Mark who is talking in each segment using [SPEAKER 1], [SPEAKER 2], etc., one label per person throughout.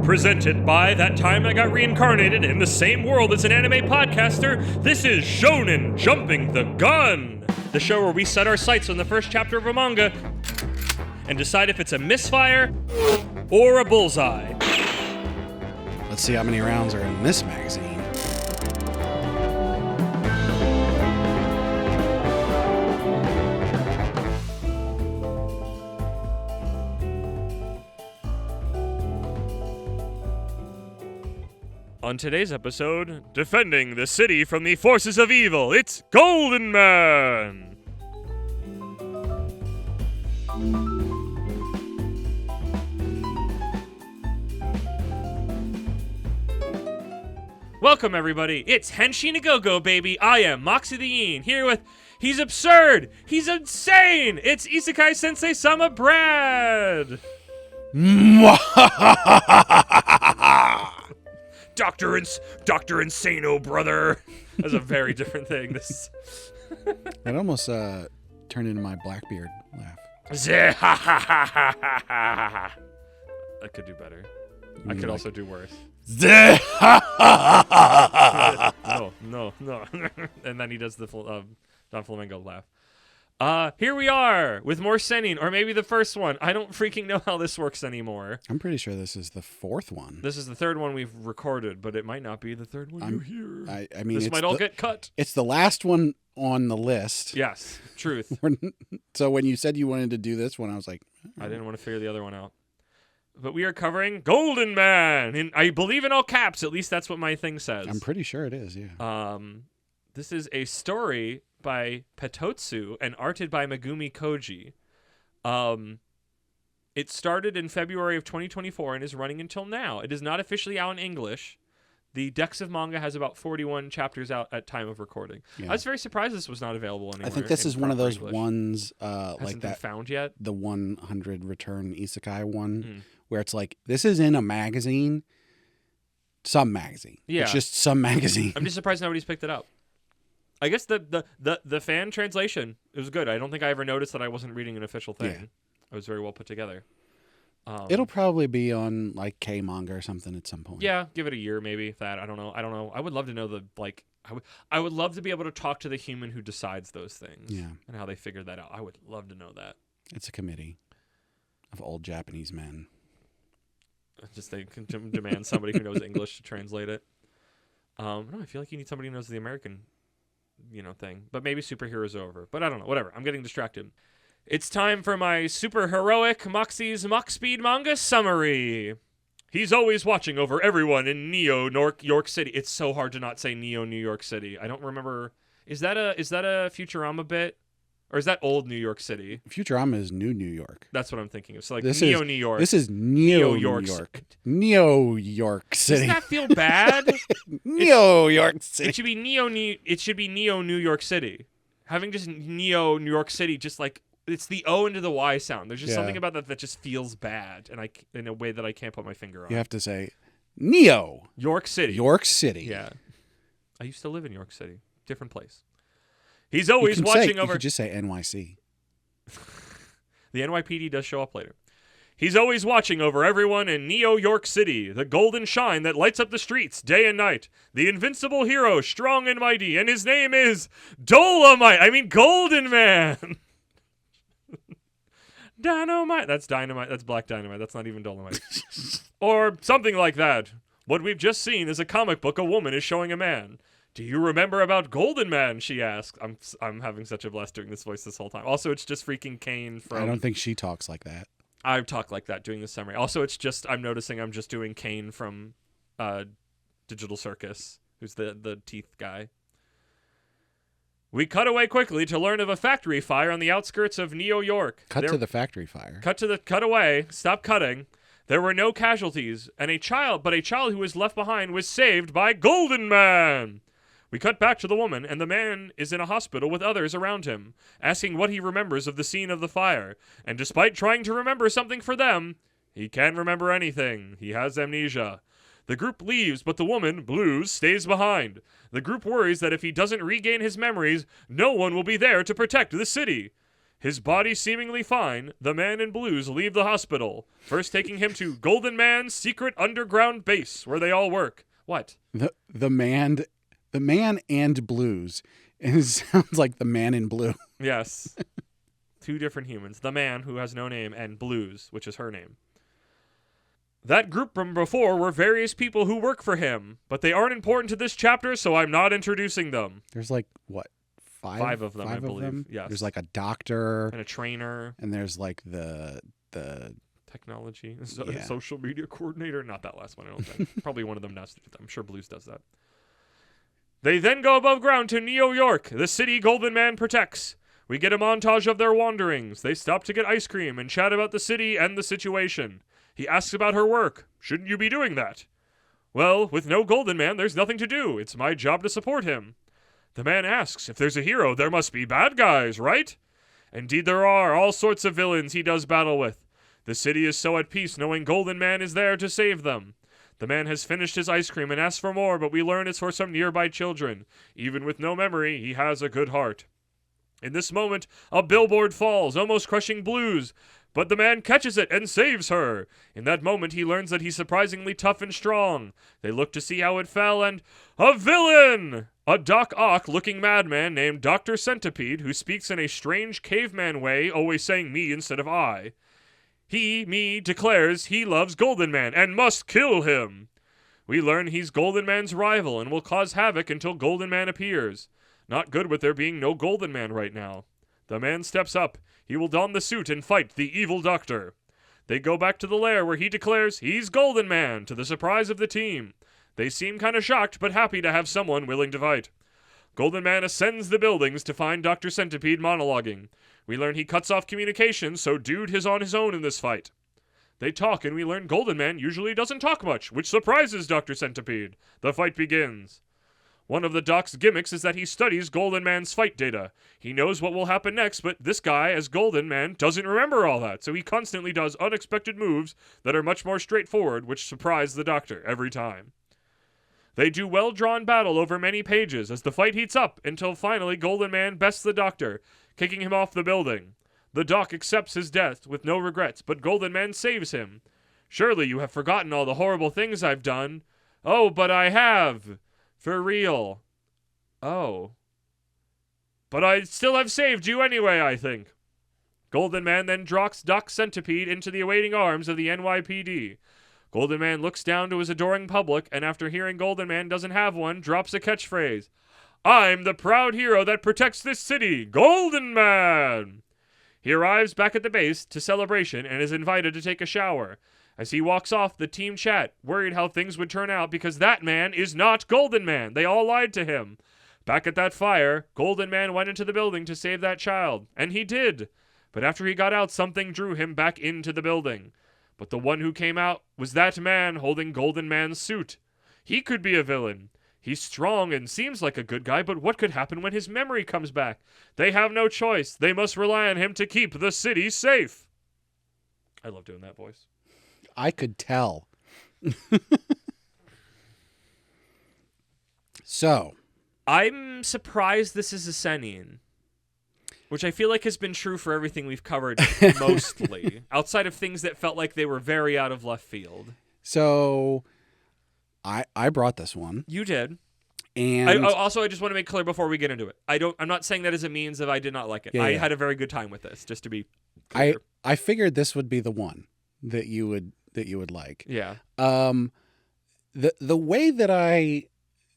[SPEAKER 1] Presented by That Time I Got Reincarnated in the Same World as an Anime Podcaster, this is Shonen Jumping the Gun, the show where we set our sights on the first chapter of a manga and decide if it's a misfire or a bullseye.
[SPEAKER 2] Let's see how many rounds are in this magazine.
[SPEAKER 1] On today's episode, defending the city from the forces of evil, it's Golden Man! Welcome, everybody. It's Henshi Nagogo, baby. I am Moxie the Yeen, here with He's Absurd! He's Insane! It's Isekai Sensei-Sama Brad! Dr. Insano, brother. That's a very different thing. This
[SPEAKER 2] That almost turned into my Blackbeard laugh.
[SPEAKER 1] I could do better. I could also do worse. No. And then he does the Don Flamingo laugh. Here we are with more seinen, or maybe the first one. I don't freaking know how this works anymore.
[SPEAKER 2] I'm pretty sure this is the fourth one.
[SPEAKER 1] This is the third one we've recorded, but it might not be the third one you hear.
[SPEAKER 2] I mean,
[SPEAKER 1] this might all get cut.
[SPEAKER 2] It's the last one on the list.
[SPEAKER 1] Yes, truth.
[SPEAKER 2] So when you said you wanted to do this one, I was like,
[SPEAKER 1] I didn't want to figure the other one out. But we are covering Golden Man, and I believe in all caps. At least that's what my thing says.
[SPEAKER 2] I'm pretty sure it is, yeah.
[SPEAKER 1] This is a story by Petotsu and arted by Megumi Koji. It started in February of 2024 and is running until now. It is not officially out in English. The Dex of Manga has about 41 chapters out at time of recording. Yeah. I was very surprised this was not available anywhere.
[SPEAKER 2] I think this is one of those ones
[SPEAKER 1] Hasn't
[SPEAKER 2] like that.
[SPEAKER 1] Been found yet?
[SPEAKER 2] The 100 Return Isekai one, where it's like, this is in a magazine. Some magazine. Yeah. It's just some magazine.
[SPEAKER 1] I'm just surprised nobody's picked it up. I guess the fan translation, it was good. I don't think I ever noticed that I wasn't reading an official thing. Yeah. It was very well put together.
[SPEAKER 2] It'll probably be on like K manga or something at some point.
[SPEAKER 1] Yeah, give it a year maybe. That I don't know. I would love to know I would love to be able to talk to the human who decides those things.
[SPEAKER 2] Yeah.
[SPEAKER 1] And how they figured that out. I would love to know that.
[SPEAKER 2] It's a committee of old Japanese men.
[SPEAKER 1] Just they can demand somebody who knows English to translate it. No, I feel like you need somebody who knows the American thing. But maybe superheroes are over. But I don't know. Whatever. I'm getting distracted. It's time for my super heroic Moxie's Mox Speed manga summary. He's always watching over everyone in Neo York City. It's so hard to not say Neo New York City. I don't remember. Is that a Futurama bit? Or is that old New York City?
[SPEAKER 2] Futurama is New York.
[SPEAKER 1] That's what I'm thinking of. So like
[SPEAKER 2] New York.
[SPEAKER 1] This is
[SPEAKER 2] Neo York. Neo York City.
[SPEAKER 1] Doesn't that feel bad?
[SPEAKER 2] Neo York City.
[SPEAKER 1] It should be Neo New York City. Having just Neo New York City, just like it's the O into the Y sound. There's just something about that just feels bad, and in a way that I can't put my finger on.
[SPEAKER 2] You have to say Neo
[SPEAKER 1] York City.
[SPEAKER 2] York City.
[SPEAKER 1] Yeah. I used to live in York City. Different place. He's always watching over.
[SPEAKER 2] You could just say NYC.
[SPEAKER 1] The NYPD does show up later. He's always watching over everyone in Neo York City, the golden shine that lights up the streets day and night. The invincible hero, strong and mighty, and his name is Golden Man. Dynamite. That's dynamite. That's black dynamite. That's not even Dolomite. Or something like that. What we've just seen is a comic book a woman is showing a man. Do you remember about Golden Man? She asked. I'm having such a blast doing this voice this whole time. Also, it's just freaking Kane from.
[SPEAKER 2] I don't think she talks like that.
[SPEAKER 1] I talk like that doing the summary. Also, it's just I'm noticing I'm just doing Kane from Digital Circus, who's the teeth guy. We cut away quickly to learn of a factory fire on the outskirts of Neo York.
[SPEAKER 2] Cut to the factory fire.
[SPEAKER 1] Cut away. Stop cutting. There were no casualties, and a child who was left behind was saved by Golden Man. We cut back to the woman, and the man is in a hospital with others around him, asking what he remembers of the scene of the fire. And despite trying to remember something for them, he can't remember anything. He has amnesia. The group leaves, but the woman, Blues, stays behind. The group worries that if he doesn't regain his memories, no one will be there to protect the city. His body seemingly fine, the man in blues leave the hospital, first taking him to Golden Man's secret underground base where they all work. What?
[SPEAKER 2] The man and blues. It sounds like the man in blue.
[SPEAKER 1] Yes. Two different humans. The man, who has no name, and Blues, which is her name. That group from before were various people who work for him, but they aren't important to this chapter, so I'm not introducing them.
[SPEAKER 2] There's like, what, five
[SPEAKER 1] of them, I believe.
[SPEAKER 2] Them?
[SPEAKER 1] Yes.
[SPEAKER 2] There's like a doctor.
[SPEAKER 1] And a trainer.
[SPEAKER 2] And there's like the
[SPEAKER 1] technology. Social media coordinator. Not that last one, I don't think. Probably one of them does. I'm sure Blues does that. They then go above ground to New York, the city Golden Man protects. We get a montage of their wanderings. They stop to get ice cream and chat about the city and the situation. He asks about her work. Shouldn't you be doing that? Well, with no Golden Man, there's nothing to do. It's my job to support him. The man asks, if there's a hero, there must be bad guys, right? Indeed there are, all sorts of villains he does battle with. The city is so at peace knowing Golden Man is there to save them. The man has finished his ice cream and asks for more, but we learn it's for some nearby children. Even with no memory, he has a good heart. In this moment, a billboard falls, almost crushing Blues, but the man catches it and saves her. In that moment, he learns that he's surprisingly tough and strong. They look to see how it fell, and a villain! A Doc Ock-looking madman named Dr. Centipede, who speaks in a strange caveman way, always saying me instead of I. Me, declares he loves Golden Man and must kill him. We learn he's Golden Man's rival and will cause havoc until Golden Man appears. Not good with there being no Golden Man right now. The man steps up. He will don the suit and fight the evil doctor. They go back to the lair where he declares he's Golden Man, to the surprise of the team. They seem kind of shocked but happy to have someone willing to fight. Golden Man ascends the buildings to find Dr. Centipede monologuing. We learn he cuts off communication, so dude is on his own in this fight. They talk and we learn Golden Man usually doesn't talk much, which surprises Dr. Centipede. The fight begins. One of the Doc's gimmicks is that he studies Golden Man's fight data. He knows what will happen next, but this guy, as Golden Man, doesn't remember all that, so he constantly does unexpected moves that are much more straightforward, which surprise the Doctor every time. They do well-drawn battle over many pages as the fight heats up until finally Golden Man bests the Doctor, kicking him off the building. The Doc accepts his death with no regrets, but Golden Man saves him. Surely you have forgotten all the horrible things I've done. Oh, but I have. For real. Oh. But I still have saved you anyway, I think. Golden Man then drops Doc Centipede into the awaiting arms of the NYPD. Golden Man looks down to his adoring public, and after hearing Golden Man doesn't have one, drops a catchphrase. I'm the proud hero that protects this city, Golden Man! He arrives back at the base to celebration and is invited to take a shower. As he walks off, the team chat, worried how things would turn out because that man is not Golden Man. They all lied to him. Back at that fire, Golden Man went into the building to save that child, and he did. But after he got out, something drew him back into the building. But the one who came out was that man holding Golden Man's suit. He could be a villain. He's strong and seems like a good guy, but what could happen when his memory comes back? They have no choice. They must rely on him to keep the city safe. I love doing that voice.
[SPEAKER 2] I could tell. So.
[SPEAKER 1] I'm surprised this is a seinen, which I feel like has been true for everything we've covered mostly, outside of things that felt like they were very out of left field.
[SPEAKER 2] So I brought this one.
[SPEAKER 1] You did.
[SPEAKER 2] And
[SPEAKER 1] I just want to make clear before we get into it. I'm not saying that as a means of I did not like it. I had a very good time with this, just to be clear.
[SPEAKER 2] I figured this would be the one that you would like.
[SPEAKER 1] Yeah.
[SPEAKER 2] The way that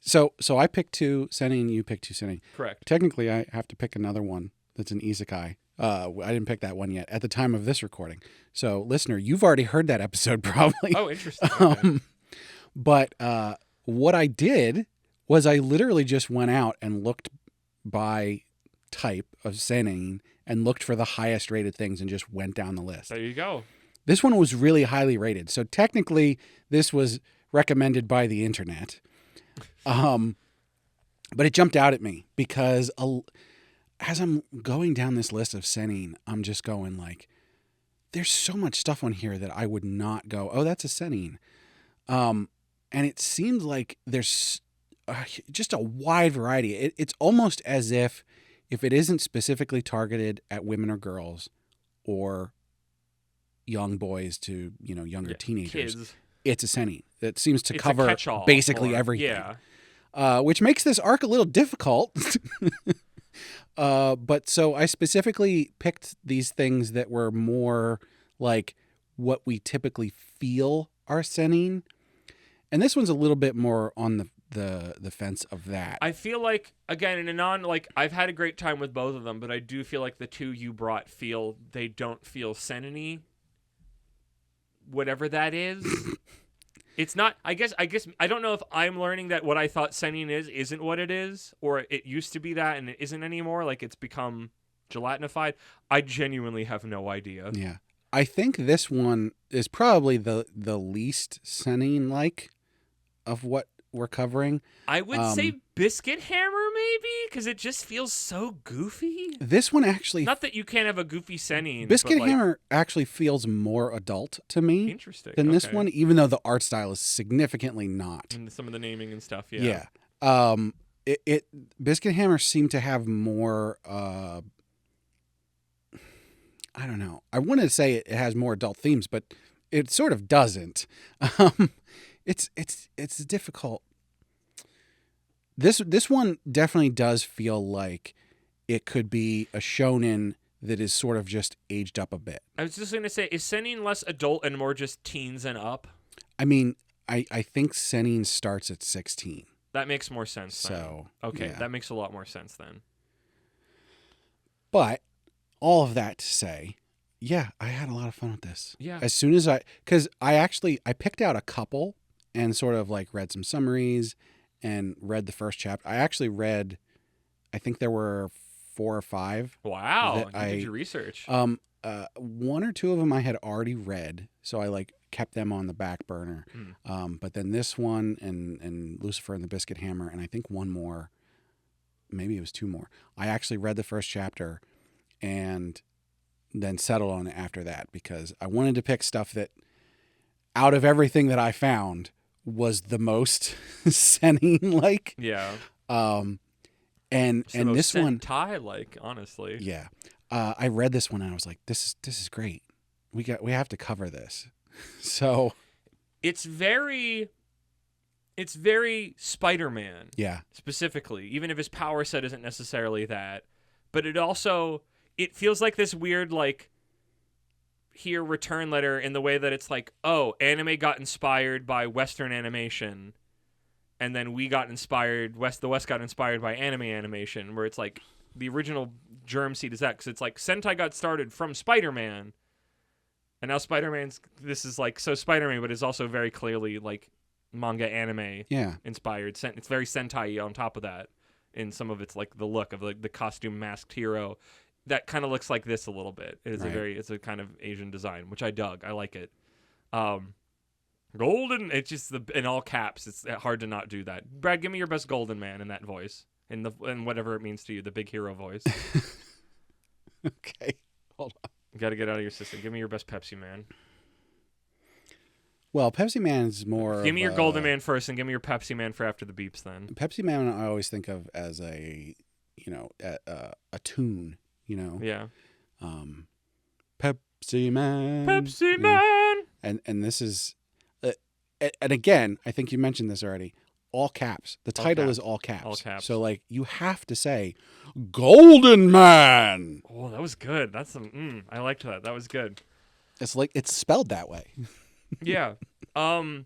[SPEAKER 2] so I picked two seinen, you picked two seinen.
[SPEAKER 1] Correct.
[SPEAKER 2] Technically, I have to pick another one that's an isekai. I didn't pick that one yet at the time of this recording. So, listener, you've already heard that episode probably.
[SPEAKER 1] Oh, interesting. Okay.
[SPEAKER 2] But what I did was I literally just went out and looked by type of seinen and looked for the highest rated things and just went down the list.
[SPEAKER 1] There you go.
[SPEAKER 2] This one was really highly rated. So technically this was recommended by the internet. But it jumped out at me because as I'm going down this list of seinen, I'm just going like, there's so much stuff on here that I would not go, oh, that's a seinen. And it seems like there's just a wide variety. It's almost as if if it isn't specifically targeted at women or girls or young boys to, younger teenagers,
[SPEAKER 1] Kids.
[SPEAKER 2] it's a seinen. It seems to
[SPEAKER 1] It's a
[SPEAKER 2] cover
[SPEAKER 1] catch-all
[SPEAKER 2] basically
[SPEAKER 1] more.
[SPEAKER 2] everything.
[SPEAKER 1] Yeah.
[SPEAKER 2] Which makes this arc a little difficult. But so I specifically picked these things that were more like what we typically feel are seinen. And this one's a little bit more on the fence of that.
[SPEAKER 1] I feel like, again, in a I've had a great time with both of them, but I do feel like the two you brought they don't feel seinen-y. Whatever that is. It's not, I guess, I don't know if I'm learning that what I thought seinen isn't what it is, or it used to be that and it isn't anymore. Like, it's become gelatinified. I genuinely have no idea.
[SPEAKER 2] Yeah. I think this one is probably the least seinen-like of what we're covering.
[SPEAKER 1] I would say Biscuit Hammer, maybe, because it just feels so goofy.
[SPEAKER 2] This one actually...
[SPEAKER 1] Not that you can't have a goofy seinen.
[SPEAKER 2] Biscuit
[SPEAKER 1] but like,
[SPEAKER 2] Hammer actually feels more adult to me
[SPEAKER 1] interesting.
[SPEAKER 2] than this one, even though the art style is significantly not.
[SPEAKER 1] And some of the naming and stuff, yeah.
[SPEAKER 2] Yeah. Biscuit Hammer seemed to have more... I don't know. I wanted to say it has more adult themes, but it sort of doesn't. It's difficult. This one definitely does feel like it could be a shonen that is sort of just aged up a bit.
[SPEAKER 1] I was just going to say, is seinen less adult and more just teens and up?
[SPEAKER 2] I mean, I think seinen starts at 16.
[SPEAKER 1] That makes more sense.
[SPEAKER 2] So,
[SPEAKER 1] okay,
[SPEAKER 2] yeah.
[SPEAKER 1] that makes a lot more sense then.
[SPEAKER 2] But all of that to say, yeah, I had a lot of fun with this.
[SPEAKER 1] Yeah.
[SPEAKER 2] As soon as because I picked out a couple and sort of like read some summaries and read the first chapter. I actually read, I think there were 4 or 5.
[SPEAKER 1] Wow, you did your research.
[SPEAKER 2] One or two of them I had already read, so I like kept them on the back burner. But then this one and Lucifer and the Biscuit Hammer, and I think one more, maybe it was 2 more. I actually read the first chapter and then settled on it after that because I wanted to pick stuff that, out of everything that I found, was the most seinen-like.
[SPEAKER 1] Yeah.
[SPEAKER 2] And this one,
[SPEAKER 1] Sentai-like, honestly.
[SPEAKER 2] yeah. I read this one and I was like, this is great. We have to cover this. So
[SPEAKER 1] it's very Spider-Man.
[SPEAKER 2] Yeah.
[SPEAKER 1] Specifically, even if his power set isn't necessarily that, but it feels like this weird like here return letter in the way that it's like, oh, anime got inspired by Western animation, and then we got inspired, the West got inspired by anime animation, where it's like the original germ seed is that, because it's like Sentai got started from Spider-Man, and now Spider-Man's, this is like, so Spider-Man, but it's also very clearly like manga anime inspired. It's very Sentai on top of that, in some of its like the look of like the costume masked hero. That kind of looks like this a little bit. It is it's a kind of Asian design, which I dug. I like it. Golden, it's just in all caps. It's hard to not do that. Brad, give me your best Golden Man in that voice, in whatever it means to you, the big hero voice.
[SPEAKER 2] Okay, hold on.
[SPEAKER 1] You got to get out of your system. Give me your best Pepsi Man.
[SPEAKER 2] Well, Pepsi Man is more.
[SPEAKER 1] Give me your Golden Man first, and give me your Pepsi Man for after the beeps. Then
[SPEAKER 2] Pepsi Man, I always think of as a tune.
[SPEAKER 1] Yeah.
[SPEAKER 2] Pepsi Man.
[SPEAKER 1] Pepsi Man.
[SPEAKER 2] And this is, and again, I think you mentioned this already. All caps. The title is all caps.
[SPEAKER 1] All caps.
[SPEAKER 2] So like you have to say, Golden Man.
[SPEAKER 1] Oh, that was good. That's some. I liked that. That was good.
[SPEAKER 2] It's like it's spelled that way.
[SPEAKER 1] Yeah. No,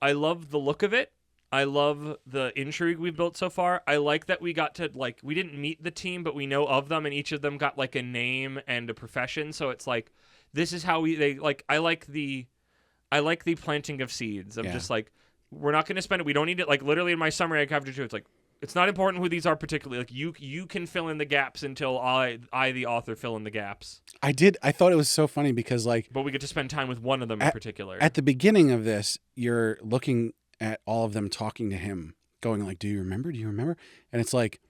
[SPEAKER 1] I love the look of it. I love the intrigue we've built so far. I like that we got to, like, we didn't meet the team, but we know of them, and each of them got, like, a name and a profession. So it's like, this is how I like the planting of seeds. I'm just like, we're not going to spend it. We don't need it. Like, literally in my summary, I have to do it's like, it's not important who these are particularly. Like, you can fill in the gaps until I, the author, fill in the gaps.
[SPEAKER 2] I thought it was so funny because, like...
[SPEAKER 1] But we get to spend time with one of them in particular.
[SPEAKER 2] At the beginning of this, you're looking at all of them talking to him, going like, do you remember? And it's like,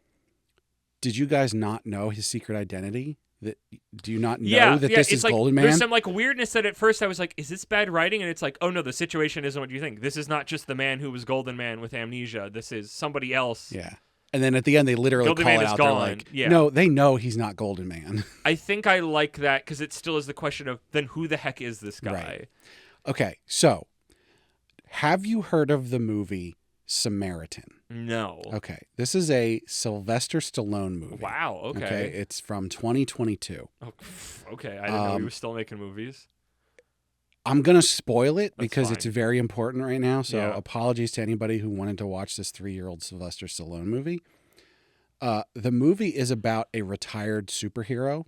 [SPEAKER 2] did you guys not know his secret identity? Do you not know that this is
[SPEAKER 1] like,
[SPEAKER 2] Golden Man?
[SPEAKER 1] There's some like weirdness that at first I was like, is this bad writing? And it's like, oh no, the situation isn't what you think. This is not just the man who was Golden Man with amnesia. This is somebody else.
[SPEAKER 2] Yeah. And then at the end, they literally
[SPEAKER 1] Golden
[SPEAKER 2] call
[SPEAKER 1] Man
[SPEAKER 2] it
[SPEAKER 1] is
[SPEAKER 2] out.
[SPEAKER 1] gone.
[SPEAKER 2] They're like,
[SPEAKER 1] Yeah.
[SPEAKER 2] no, they know he's not Golden Man.
[SPEAKER 1] I think I like that because it still is the question of then who the heck is this guy?
[SPEAKER 2] Right. Okay, so have you heard of the movie Samaritan?
[SPEAKER 1] No.
[SPEAKER 2] Okay, this is a Sylvester Stallone movie.
[SPEAKER 1] Wow. Okay.
[SPEAKER 2] It's from 2022.
[SPEAKER 1] Oh, okay. I didn't know he was still making movies.
[SPEAKER 2] I'm going to spoil it because
[SPEAKER 1] fine.
[SPEAKER 2] it's very important right now. So
[SPEAKER 1] Yeah.
[SPEAKER 2] apologies to anybody who wanted to watch this 3-year-old Sylvester Stallone movie. The movie is about a retired superhero.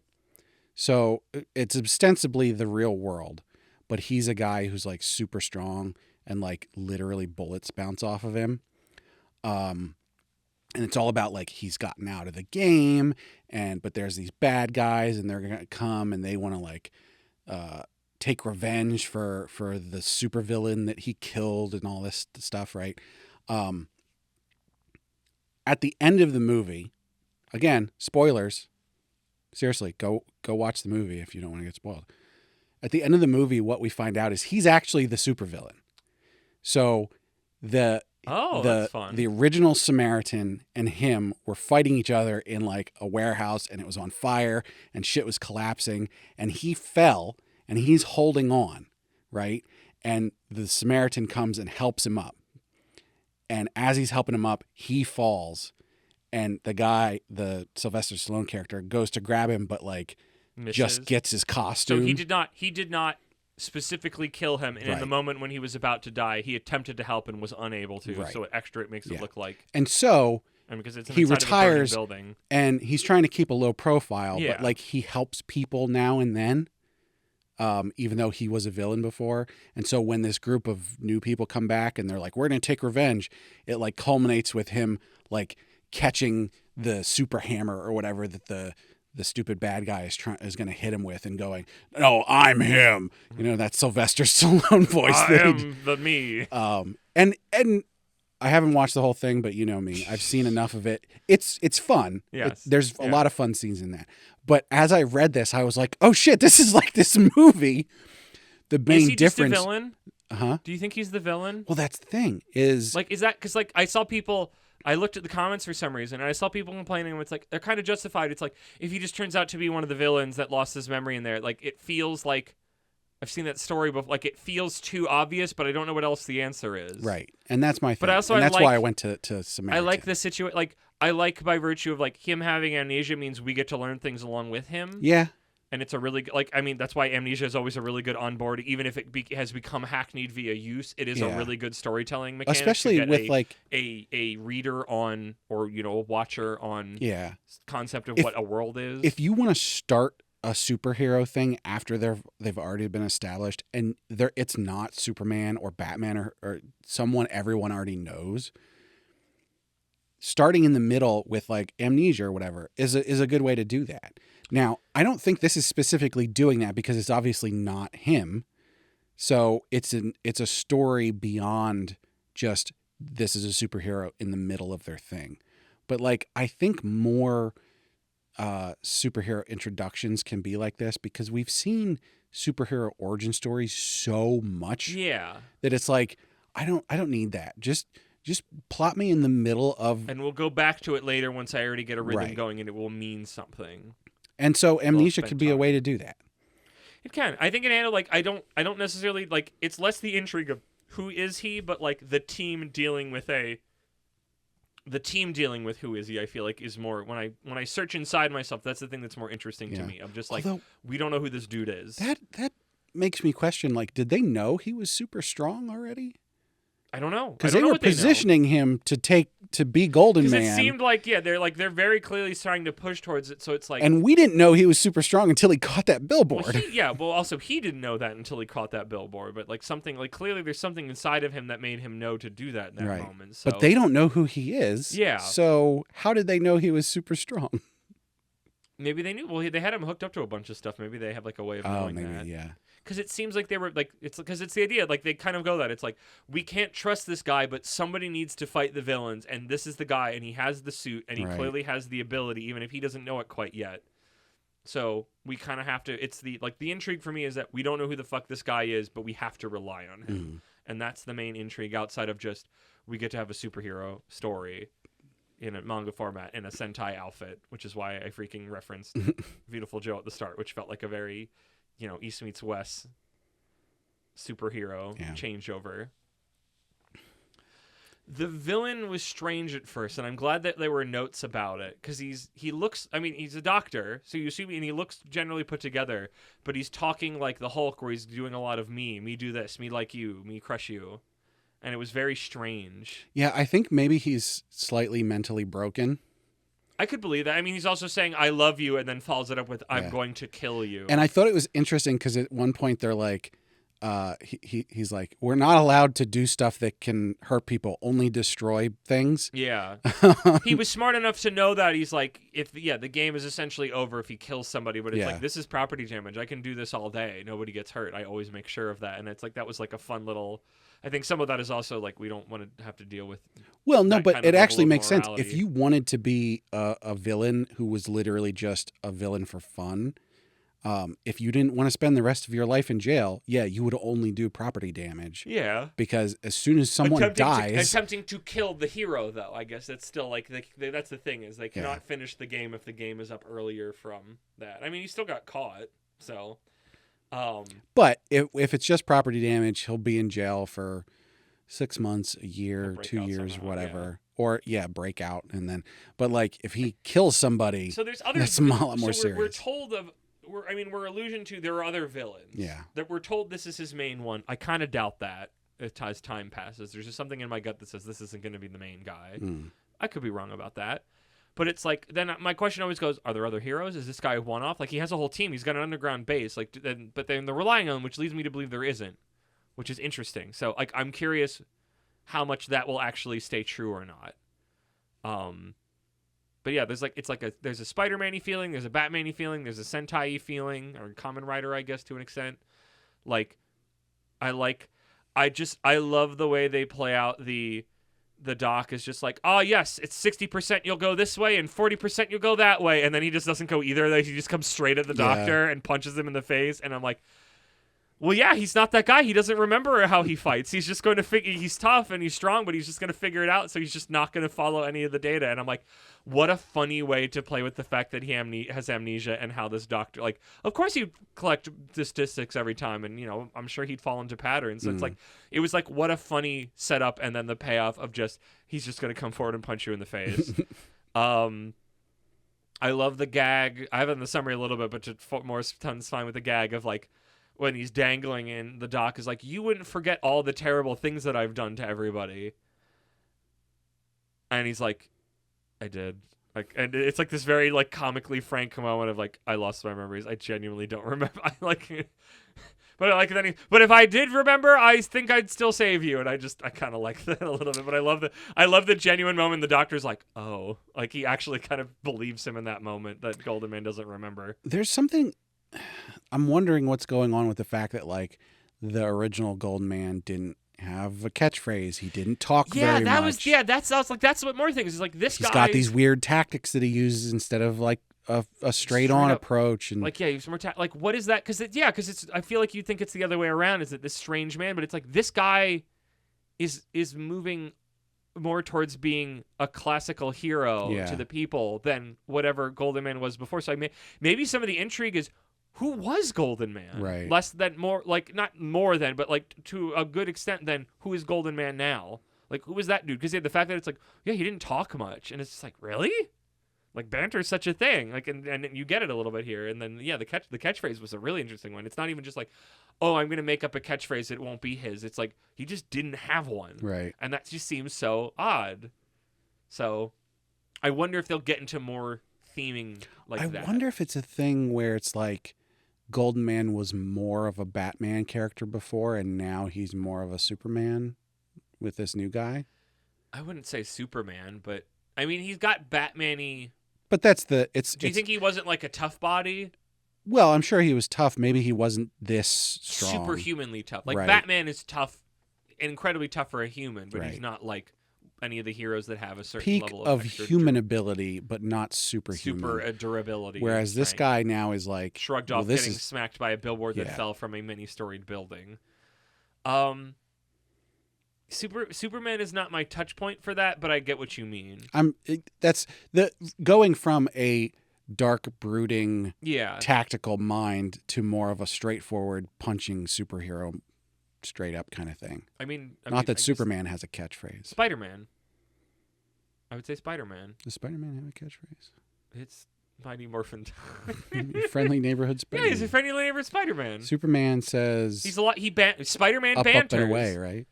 [SPEAKER 2] So it's ostensibly the real world, but he's a guy who's like super strong and like literally bullets bounce off of him. And it's all about like he's gotten out of the game but there's these bad guys and they're going to come and they want to like take revenge for the supervillain that he killed and all this stuff, right? At the end of the movie, again, spoilers. Seriously, go watch the movie if you don't want to get spoiled. At the end of the movie, what we find out is he's actually the supervillain. So that's fun. The original Samaritan and him were fighting each other in like a warehouse and it was on fire and shit was collapsing and he fell and he's holding on, right? And the Samaritan comes and helps him up. And as he's helping him up, he falls. And the guy, the Sylvester Stallone character, goes to grab him, but like
[SPEAKER 1] Misses.
[SPEAKER 2] just gets his costume.
[SPEAKER 1] So he did not specifically kill him, and in the moment when he was about to die, he attempted to help and was unable to.
[SPEAKER 2] Right.
[SPEAKER 1] So it makes it look like.
[SPEAKER 2] And so
[SPEAKER 1] because it's
[SPEAKER 2] he retires,
[SPEAKER 1] of a burning building.
[SPEAKER 2] And he's trying to keep a low profile,
[SPEAKER 1] Yeah.
[SPEAKER 2] but like he helps people now and then. Even though he was a villain before. And so when this group of new people come back and they're like, we're going to take revenge, it like culminates with him like catching the super hammer or whatever that the stupid bad guy is going to hit him with and going, no, I'm him. You know, that Sylvester Stallone voice.
[SPEAKER 1] I am the me.
[SPEAKER 2] And I haven't watched the whole thing, but you know me, I've seen enough of it. It's fun.
[SPEAKER 1] Yes.
[SPEAKER 2] There's a lot of fun scenes in that. But as I read this, I was like, oh shit, this is like this movie. The main
[SPEAKER 1] is he
[SPEAKER 2] difference.
[SPEAKER 1] Just a villain?
[SPEAKER 2] Uh-huh.
[SPEAKER 1] Do you think he's the villain?
[SPEAKER 2] Well, that's the thing is
[SPEAKER 1] Like, is that because like I saw people. I looked at the comments for some reason, and I saw people complaining. It's like they're kind of justified. It's like if he just turns out to be one of the villains that lost his memory in there, like it feels like I've seen that story before. Like it feels too obvious, but I don't know what else the answer is.
[SPEAKER 2] right, and that's my thing.
[SPEAKER 1] But also,
[SPEAKER 2] and that's
[SPEAKER 1] I like,
[SPEAKER 2] why I went to Samaritan.
[SPEAKER 1] I like the situation. Like I like by virtue of like him having amnesia means we get to learn things along with him.
[SPEAKER 2] Yeah.
[SPEAKER 1] And it's a really like I mean that's why amnesia is always a really good onboard, even if it has become hackneyed via use. It is a really good storytelling mechanic,
[SPEAKER 2] especially with like
[SPEAKER 1] a reader on or a watcher on concept of what a world is.
[SPEAKER 2] If you want to start a superhero thing after they've already been established and it's not Superman or Batman or someone everyone already knows. Starting in the middle with like amnesia or whatever is a good way to do that. Now, I don't think this is specifically doing that because it's obviously not him. So it's a story beyond just this is a superhero in the middle of their thing. But like I think more superhero introductions can be like this because we've seen superhero origin stories so much.
[SPEAKER 1] Yeah.
[SPEAKER 2] That it's like I don't need that. Just plot me in the middle of
[SPEAKER 1] and we'll go back to it later once I already get a rhythm
[SPEAKER 2] Right.
[SPEAKER 1] going and it will mean something.
[SPEAKER 2] And so amnesia
[SPEAKER 1] spent
[SPEAKER 2] could be a
[SPEAKER 1] time.
[SPEAKER 2] way to do that.
[SPEAKER 1] It can. I think it handled like I don't necessarily like it's less the intrigue of who is he, but like the team dealing with who is he, I feel like is more when I search inside myself, that's the thing that's more interesting to me. I'm just like we don't know who this dude is.
[SPEAKER 2] That makes me question like did they know he was super strong already?
[SPEAKER 1] I don't know.
[SPEAKER 2] Because they were positioning him to be Golden Man.
[SPEAKER 1] Because it seemed like they're very clearly trying to push towards it. So it's like,
[SPEAKER 2] and we didn't know he was super strong until he caught that billboard.
[SPEAKER 1] Well, also he didn't know that until he caught that billboard. But like something like clearly there's something inside of him that made him know to do that in that moment. So.
[SPEAKER 2] But they don't know who he is.
[SPEAKER 1] Yeah.
[SPEAKER 2] So how did they know he was super strong?
[SPEAKER 1] Maybe they knew. Well, they had him hooked up to a bunch of stuff. Maybe they have like a way of knowing that.
[SPEAKER 2] Yeah.
[SPEAKER 1] Because it seems like they were like it's because it's the idea like they kind of go that it's like we can't trust this guy, but somebody needs to fight the villains, and this is the guy, and he has the suit, and he clearly has the ability, even if he doesn't know it quite yet. So we kind of have to. It's the intrigue for me is that we don't know who the fuck this guy is, but we have to rely on him, and that's the main intrigue outside of just we get to have a superhero story. in a manga format in a Sentai outfit, which is why I freaking referenced Beautiful Joe at the start, which felt like a very, East meets West superhero changeover. The villain was strange at first, and I'm glad that there were notes about it, because he looks, he's a doctor, so you see, and he looks generally put together, but he's talking like the Hulk, where he's doing a lot of me do this, me like you, me crush you, and it was very strange.
[SPEAKER 2] Yeah, I think maybe he's slightly mentally broken.
[SPEAKER 1] I could believe that. He's also saying, I love you, and then follows it up with, I'm going to kill you.
[SPEAKER 2] And I thought it was interesting, because at one point they're like, he's like, we're not allowed to do stuff that can hurt people, only destroy things.
[SPEAKER 1] Yeah. He was smart enough to know that. He's like, the game is essentially over if he kills somebody, but it's like, this is property damage. I can do this all day. Nobody gets hurt. I always make sure of that. And it's like, that was like a fun little, I think some of that is also like, we don't want to have to deal with.
[SPEAKER 2] Well, no, but it actually makes sense. If you wanted to be a villain who was literally just a villain for fun, if you didn't want to spend the rest of your life in jail, you would only do property damage.
[SPEAKER 1] Yeah.
[SPEAKER 2] Because as soon as someone dies...
[SPEAKER 1] Attempting to kill the hero, though, I guess that's still like... that's the thing, is they cannot finish the game if the game is up earlier from that. He still got caught, so...
[SPEAKER 2] But if it's just property damage, he'll be in jail for 6 months, a year, 2 years,
[SPEAKER 1] somehow,
[SPEAKER 2] whatever. Or, break out, and then... But, like, if he kills somebody,
[SPEAKER 1] so there's other,
[SPEAKER 2] that's a lot more serious.
[SPEAKER 1] We're told of... we're allusion to there are other villains.
[SPEAKER 2] Yeah.
[SPEAKER 1] That we're told this is his main one. I kind of doubt that as time passes. There's just something in my gut that says this isn't going to be the main guy. I could be wrong about that. But it's like, then my question always goes, are there other heroes? Is this guy a one-off? Like, he has a whole team. He's got an underground base. Like, but then they're relying on him, which leads me to believe there isn't, which is interesting. So, like, I'm curious how much that will actually stay true or not. But yeah, there's a Spider-Man-y feeling, there's a Batman-y feeling, there's a Sentai-y feeling, or Kamen Rider, I guess, to an extent. Like, I love the way they play out the doc is just like, oh yes, it's 60% you'll go this way and 40% you'll go that way, and then he just doesn't go either. Like, he just comes straight at the doctor and punches him in the face, and I'm like, well, yeah, he's not that guy. He doesn't remember how he fights. He's just going to figure, he's tough and he's strong, but he's just going to figure it out, so he's just not going to follow any of the data. And I'm like, what a funny way to play with the fact that he has amnesia, and how this doctor, like, of course he'd collect statistics every time, and, I'm sure he'd fall into patterns. So it's like, it was like, what a funny setup, and then the payoff of just, he's just going to come forward and punch you in the face. I love the gag. I have it in the summary a little bit, but to more tons fine with the gag of, like, when he's dangling and the doc is like, you wouldn't forget all the terrible things that I've done to everybody. And he's like, I did. Like, and it's like this very, like, comically frank moment of, like, I lost my memories. I genuinely don't remember. But if I did remember, I think I'd still save you. And I kind of like that a little bit. But I love the genuine moment. The doctor's like, oh, like, he actually kind of believes him in that moment that Golden Man doesn't remember.
[SPEAKER 2] There's something, I'm wondering what's going on with the fact that, like, the original Golden Man didn't have a catchphrase. He didn't talk very much.
[SPEAKER 1] That's what more things is like. He's
[SPEAKER 2] got these weird tactics that he uses instead of, like, a straight on approach, and
[SPEAKER 1] like, he's more like, what is that? Because it's I feel like you think it's the other way around. Is it this strange man? But it's like, this guy is moving more towards being a classical hero to the people than whatever Golden Man was before. So maybe some of the intrigue is, who was Golden Man?
[SPEAKER 2] Right.
[SPEAKER 1] Less than more, like, not more than, but, like, to a good extent than who is Golden Man now? Like, who was that dude? Because the fact that it's like, yeah, he didn't talk much, and it's just like, really? Like, banter is such a thing. Like, and you get it a little bit here. And then, yeah, the catchphrase was a really interesting one. It's not even just like, oh, I'm going to make up a catchphrase. It won't be his. It's like, he just didn't have one.
[SPEAKER 2] Right.
[SPEAKER 1] And that just seems so odd. So I wonder if they'll get into more theming like that.
[SPEAKER 2] I wonder if it's a thing where it's like, Golden Man was more of a Batman character before, and now he's more of a Superman with this new guy.
[SPEAKER 1] I wouldn't say Superman, but I mean, he's got Batman-y.
[SPEAKER 2] But that's
[SPEAKER 1] Do you think he wasn't like a tough body?
[SPEAKER 2] Well, I'm sure he was tough. Maybe he wasn't this strong.
[SPEAKER 1] Superhumanly tough. Like,
[SPEAKER 2] right.
[SPEAKER 1] Batman is tough, incredibly tough for a human, but he's not like any of the heroes that have a certain
[SPEAKER 2] peak
[SPEAKER 1] level
[SPEAKER 2] of human ability, but not superhuman.
[SPEAKER 1] Super durability.
[SPEAKER 2] Whereas this guy now is like
[SPEAKER 1] shrugged off getting smacked by a billboard that fell from a many-storied building. Superman is not my touch point for that, but I get what you mean.
[SPEAKER 2] That's the going from a dark, brooding,
[SPEAKER 1] Yeah.
[SPEAKER 2] tactical mind to more of a straightforward punching superhero, straight up kind of thing.
[SPEAKER 1] I mean,
[SPEAKER 2] Not that Superman has a catchphrase.
[SPEAKER 1] Spider-Man. I would say Spider-Man.
[SPEAKER 2] Does Spider-Man have a catchphrase?
[SPEAKER 1] It's Mighty Morphin.
[SPEAKER 2] Friendly neighborhood Spider-Man.
[SPEAKER 1] Yeah, he's a friendly neighborhood Spider-Man.
[SPEAKER 2] Superman says
[SPEAKER 1] He's a lot. Spider-Man
[SPEAKER 2] up,
[SPEAKER 1] banters.
[SPEAKER 2] up and away, right?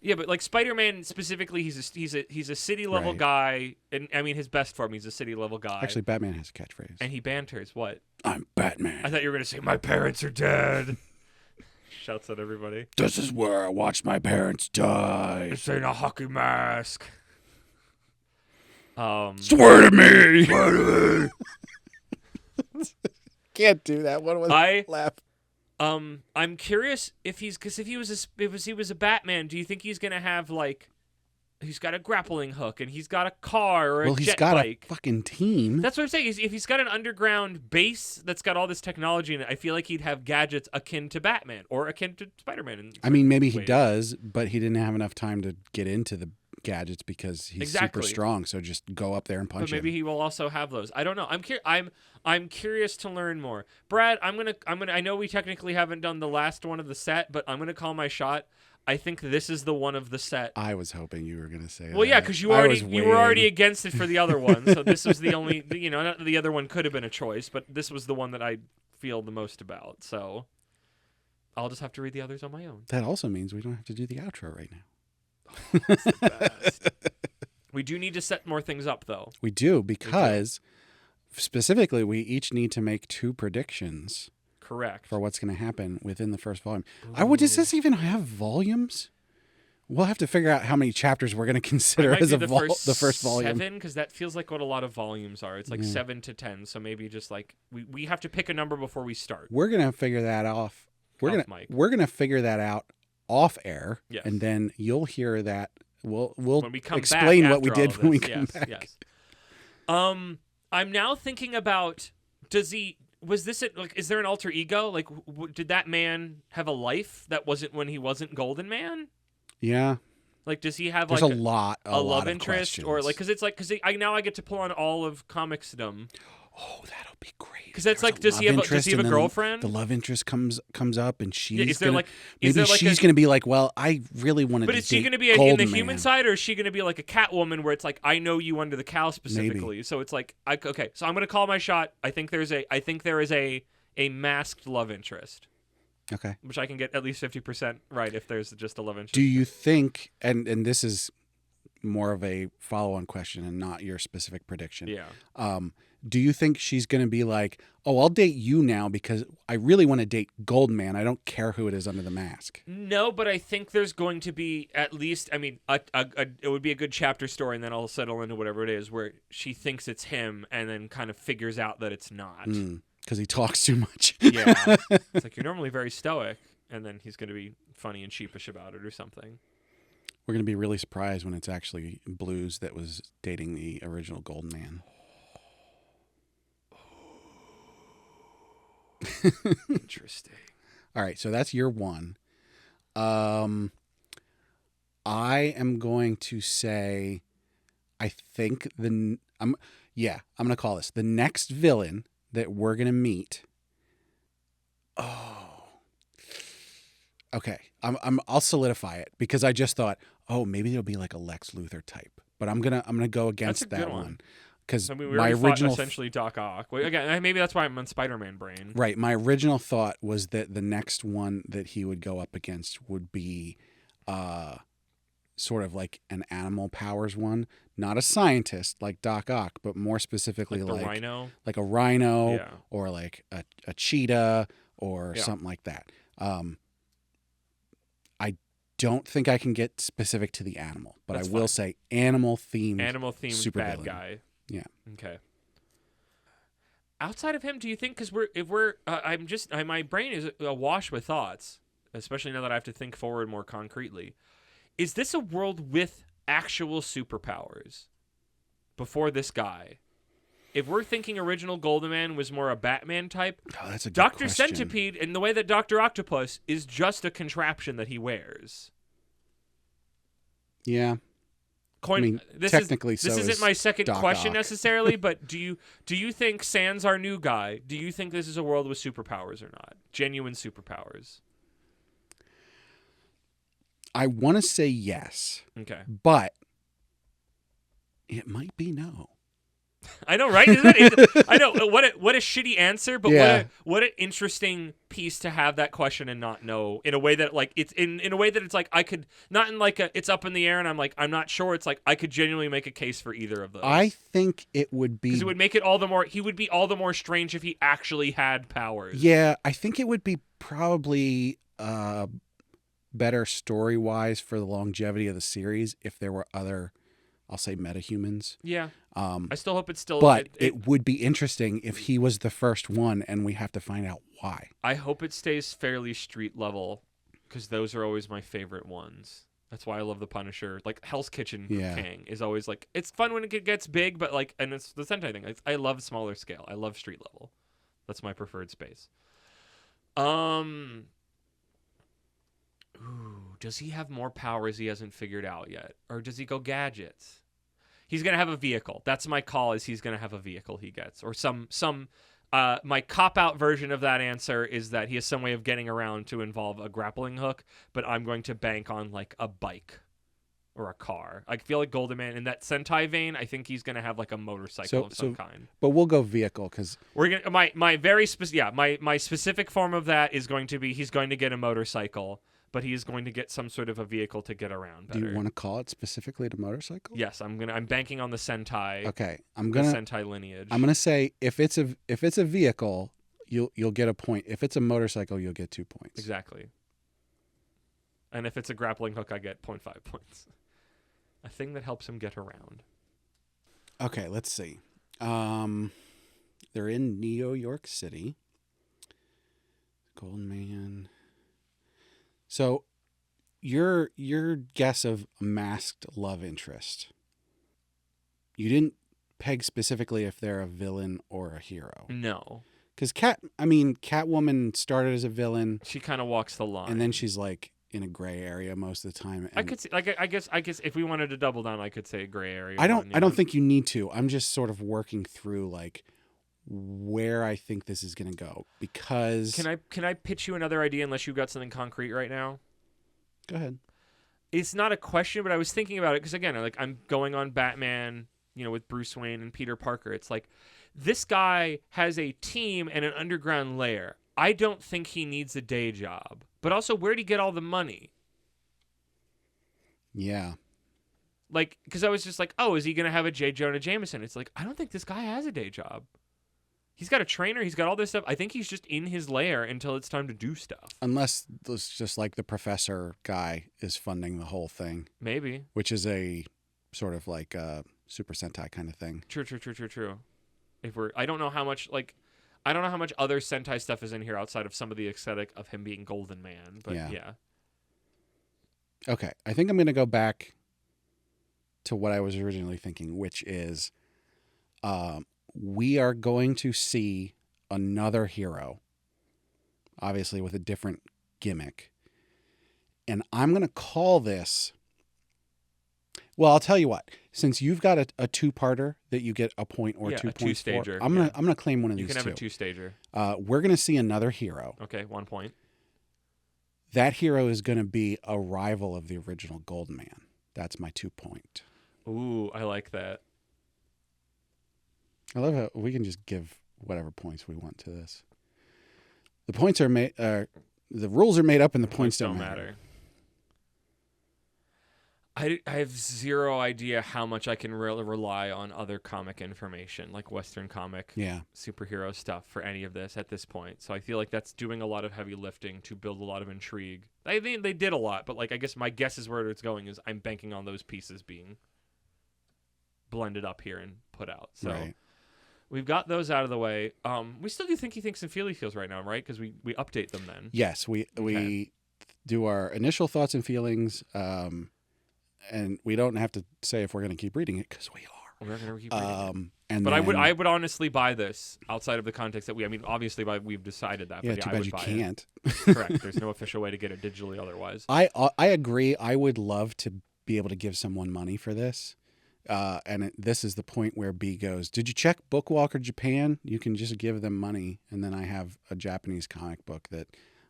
[SPEAKER 1] Yeah, but like Spider-Man specifically, he's a city level
[SPEAKER 2] Right.
[SPEAKER 1] guy, and I mean his best form. He's a city level guy.
[SPEAKER 2] Actually, Batman has a catchphrase.
[SPEAKER 1] and he banters. What?
[SPEAKER 2] I'm Batman.
[SPEAKER 1] I thought you were gonna say my parents are dead. Shouts at everybody.
[SPEAKER 2] This is where I watched my parents die.
[SPEAKER 1] This ain't a hockey mask.
[SPEAKER 2] Swear to me. Swear to me. Can't do that. What was laugh?
[SPEAKER 1] I'm curious if he was a Batman, do you think he's gonna have like, he's got a grappling hook and he's got a car or a jet
[SPEAKER 2] he's got
[SPEAKER 1] bike?
[SPEAKER 2] a fucking team.
[SPEAKER 1] That's what I'm saying. If he's got an underground base that's got all this technology in it, I feel like he'd have gadgets akin to Batman or akin to Spider-Man.
[SPEAKER 2] I mean, maybe he does, but he didn't have enough time to get into the gadgets because he's super strong. So just go up there and punch him.
[SPEAKER 1] But maybe he will also have those. I don't know. I'm curious to learn more. Brad, I know we technically haven't done the last one of the set, but I'm gonna call my shot. I think this is the one of the set.
[SPEAKER 2] I was hoping you were gonna say that.
[SPEAKER 1] Well, yeah, because you were already against it for the other one, so this was the only. Not that the other one could have been a choice, but this was the one that I feel the most about. So I'll just have to read the others on my own.
[SPEAKER 2] That also means we don't have to do the outro right now.
[SPEAKER 1] That's the best. We do need to set more things up, though.
[SPEAKER 2] We do, because specifically we each need to make 2 predictions.
[SPEAKER 1] Correct.
[SPEAKER 2] For what's going to happen within the first volume. Does this even have volumes? We'll have to figure out how many chapters we're going to consider as the first volume.
[SPEAKER 1] 7, because that feels like what a lot of volumes are. It's like 7 to 10, so maybe just like we have to pick a number before we start.
[SPEAKER 2] We're going to figure that off. We're going to figure that out off air, and then you'll hear that. We'll
[SPEAKER 1] when we come
[SPEAKER 2] explain
[SPEAKER 1] back
[SPEAKER 2] what we did when we come back.
[SPEAKER 1] Yes. I'm now thinking about, was this it? Like, is there an alter ego? Like, did that man have a life that wasn't when he wasn't Golden Man?
[SPEAKER 2] Yeah.
[SPEAKER 1] Like, does he have
[SPEAKER 2] There's
[SPEAKER 1] like
[SPEAKER 2] a
[SPEAKER 1] love interest,
[SPEAKER 2] questions.
[SPEAKER 1] or like, because I get to pull on all of comicsdom.
[SPEAKER 2] Oh, that'll be great.
[SPEAKER 1] Because that's like, does he have a girlfriend?
[SPEAKER 2] The love interest comes up, and she's
[SPEAKER 1] gonna
[SPEAKER 2] be like, well, I really wanted to.
[SPEAKER 1] But is she going to be
[SPEAKER 2] in
[SPEAKER 1] the human side, or is she going to be like a Catwoman, where it's like, I know you under the cowl specifically,
[SPEAKER 2] Maybe.
[SPEAKER 1] So it's like, okay, so I'm going to call my shot. I think there is a masked love interest.
[SPEAKER 2] Okay.
[SPEAKER 1] Which I can get at least 50% right if there's just a love interest.
[SPEAKER 2] Do you think, and this is more of a follow-on question and not your specific prediction.
[SPEAKER 1] Yeah.
[SPEAKER 2] Do you think she's going to be like, oh, I'll date you now because I really want to date Goldman. I don't care who it is under the mask.
[SPEAKER 1] No, but I think there's going to be at least, I mean, it would be a good chapter story, and then I'll settle into whatever it is, where she thinks it's him and then kind of figures out that it's not.
[SPEAKER 2] Because he talks too much.
[SPEAKER 1] Yeah. It's like, you're normally very stoic, and then he's going to be funny and sheepish about it or something.
[SPEAKER 2] We're going to be really surprised when it's actually Blues that was dating the original Goldman.
[SPEAKER 1] Interesting.
[SPEAKER 2] All right, so that's your one. I am going to say, I think I'm going to call this the next villain that we're going to meet. Oh, okay. I'll solidify it because I just thought, oh, maybe it'll be like a Lex Luthor type, but I'm gonna go against that one. Because my original
[SPEAKER 1] essentially Doc Ock. Well, again, maybe that's why I'm on Spider-Man brain.
[SPEAKER 2] Right. My original thought was that the next one that he would go up against would be sort of like an animal powers one, not a scientist like Doc Ock, but more specifically like
[SPEAKER 1] rhino,
[SPEAKER 2] like a rhino, or like a cheetah or something like that. I don't think I can get specific to the animal, but I will say animal themed
[SPEAKER 1] bad guy.
[SPEAKER 2] Yeah.
[SPEAKER 1] Okay. Outside of him, do you think? Because my brain is awash with thoughts, especially now that I have to think forward more concretely. Is this a world with actual superpowers before this guy? If we're thinking original Golden Man was more a Batman type,
[SPEAKER 2] that's a good
[SPEAKER 1] Dr.
[SPEAKER 2] question.
[SPEAKER 1] Centipede, in the way that Dr. Octopus is just a contraption that he wears.
[SPEAKER 2] Yeah.
[SPEAKER 1] Coin.
[SPEAKER 2] I mean,
[SPEAKER 1] this
[SPEAKER 2] technically,
[SPEAKER 1] this
[SPEAKER 2] so
[SPEAKER 1] isn't
[SPEAKER 2] is
[SPEAKER 1] my second
[SPEAKER 2] Doc
[SPEAKER 1] question
[SPEAKER 2] Ock.
[SPEAKER 1] necessarily, but do you think Sans our new guy? Do you think this is a world with superpowers or not? Genuine superpowers.
[SPEAKER 2] I want to say yes,
[SPEAKER 1] Okay.
[SPEAKER 2] but it might be no.
[SPEAKER 1] I know, right? Isn't it? I know. What a shitty answer, but
[SPEAKER 2] Yeah.
[SPEAKER 1] what an interesting piece to have that question and not know in a way that like it's in a way that it's like I could not in like a it's up in the air and I'm like I'm not sure. It's like I could genuinely make a case for either of those.
[SPEAKER 2] I think it would be.
[SPEAKER 1] Because it would make it all the more. He would be all the more strange if he actually had powers.
[SPEAKER 2] Yeah, I think it would be probably better story-wise for the longevity of the series if there were other, I'll say, metahumans.
[SPEAKER 1] Yeah. I still hope it's still.
[SPEAKER 2] But it would be interesting if he was the first one and we have to find out why.
[SPEAKER 1] I hope it stays fairly street level, because those are always my favorite ones. That's why I love the Punisher. Like Hell's Kitchen King is always like it's fun when it gets big, but like and it's the Sentai thing. I love smaller scale. I love street level. That's my preferred space. Ooh, does he have more powers he hasn't figured out yet, or does he go gadgets? He's gonna have a vehicle. That's my call. Is he's gonna have a vehicle he gets, or some. My cop-out version of that answer is that he has some way of getting around to involve a grappling hook, but I'm going to bank on like a bike or a car. I feel like Golden Man in that Sentai vein. I think he's gonna have like a motorcycle of some kind.
[SPEAKER 2] But we'll go vehicle because
[SPEAKER 1] we're gonna my very specific my specific form of that is going to be he's going to get a motorcycle. But he's going to get some sort of a vehicle to get around better.
[SPEAKER 2] Do you want to call it specifically to motorcycle?
[SPEAKER 1] Yes, I'm banking on the Sentai.
[SPEAKER 2] Okay,
[SPEAKER 1] the Sentai lineage.
[SPEAKER 2] I'm gonna say if it's a vehicle, you'll get a point. If it's a motorcycle, you'll get 2 points.
[SPEAKER 1] Exactly. And if it's a grappling hook, I get 0.5 points. A thing that helps him get around.
[SPEAKER 2] Okay, let's see. They're in New York City. Golden Man. So, your guess of masked love interest. You didn't peg specifically if they're a villain or a hero.
[SPEAKER 1] No.
[SPEAKER 2] Because Catwoman started as a villain.
[SPEAKER 1] She kind of walks the line,
[SPEAKER 2] and then she's like in a gray area most of the time.
[SPEAKER 1] I could see, I guess if we wanted to double down, I could say a gray area.
[SPEAKER 2] I don't think you need to. I'm just sort of working through like where I think this is going to go because.
[SPEAKER 1] Can I pitch you another idea unless you've got something concrete right now?
[SPEAKER 2] Go ahead.
[SPEAKER 1] It's not a question, but I was thinking about it because again, like I'm going on Batman, with Bruce Wayne and Peter Parker. It's like this guy has a team and an underground lair. I don't think he needs a day job, but also where'd he get all the money?
[SPEAKER 2] Yeah.
[SPEAKER 1] Like, because I was just like, oh, is he gonna have a J. Jonah Jameson? It's like I don't think this guy has a day job. He's got a trainer. He's got all this stuff. I think he's just in his lair until it's time to do stuff.
[SPEAKER 2] Unless it's just like the professor guy is funding the whole thing.
[SPEAKER 1] Maybe.
[SPEAKER 2] Which is a sort of like a Super Sentai kind of thing.
[SPEAKER 1] True. I don't know how much other Sentai stuff is in here outside of some of the aesthetic of him being Golden Man. But yeah.
[SPEAKER 2] Okay. I think I'm going to go back to what I was originally thinking, which is we are going to see another hero, obviously with a different gimmick. And I'm going to call this... Well, I'll tell you what. Since you've got a two-parter that you get a point or 2 points
[SPEAKER 1] two-stager,
[SPEAKER 2] for, I'm gonna claim one of these two.
[SPEAKER 1] You can have a two-stager.
[SPEAKER 2] We're going to see another hero.
[SPEAKER 1] Okay, 1 point.
[SPEAKER 2] That hero is going to be a rival of the original Golden Man. That's my 2 point.
[SPEAKER 1] Ooh, I like that.
[SPEAKER 2] I love how we can just give whatever points we want to this. The points are made. The rules are made up, and the points don't matter.
[SPEAKER 1] I have zero idea how much I can rely on other comic information, like Western comic superhero stuff for any of this at this point. So I feel like that's doing a lot of heavy lifting to build a lot of intrigue. I think they did a lot, but like I guess my guess is where it's going is I'm banking on those pieces being blended up here and put out. So we've got those out of the way. We still do Thinky Thinks and Feely Feels right now, right? Because we update them then.
[SPEAKER 2] Yes, we do our initial thoughts and feelings. And we don't have to say if we're going to keep reading it because we are.
[SPEAKER 1] We're going to keep reading
[SPEAKER 2] it.
[SPEAKER 1] But I would honestly buy this outside of the context that obviously we've decided that.
[SPEAKER 2] Yeah,
[SPEAKER 1] but
[SPEAKER 2] too
[SPEAKER 1] I
[SPEAKER 2] bad
[SPEAKER 1] would
[SPEAKER 2] you
[SPEAKER 1] buy
[SPEAKER 2] can't.
[SPEAKER 1] Correct. There's no official way to get it digitally otherwise.
[SPEAKER 2] I agree. I would love to be able to give someone money for this. This is the point where B goes, did you check Bookwalker Japan? You can just give them money. And then I have a Japanese comic book that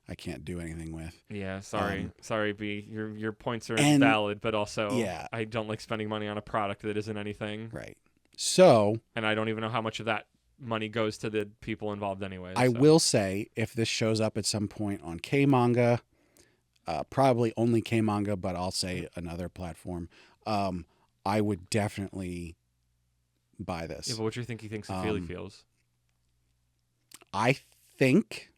[SPEAKER 2] I can't do anything with.
[SPEAKER 1] Yeah, sorry, B. Your points are
[SPEAKER 2] and-
[SPEAKER 1] valid, but also
[SPEAKER 2] Yeah.
[SPEAKER 1] I don't like spending money on a product that isn't anything.
[SPEAKER 2] Right. So
[SPEAKER 1] And I don't even know how much of that money goes to the people involved anyway.
[SPEAKER 2] I will say, if this shows up at some point on K-Manga, probably only K-Manga, but I'll say another platform, I would definitely buy this.
[SPEAKER 1] Yeah, but what do you think he thinks Ophelia feels?
[SPEAKER 2] I think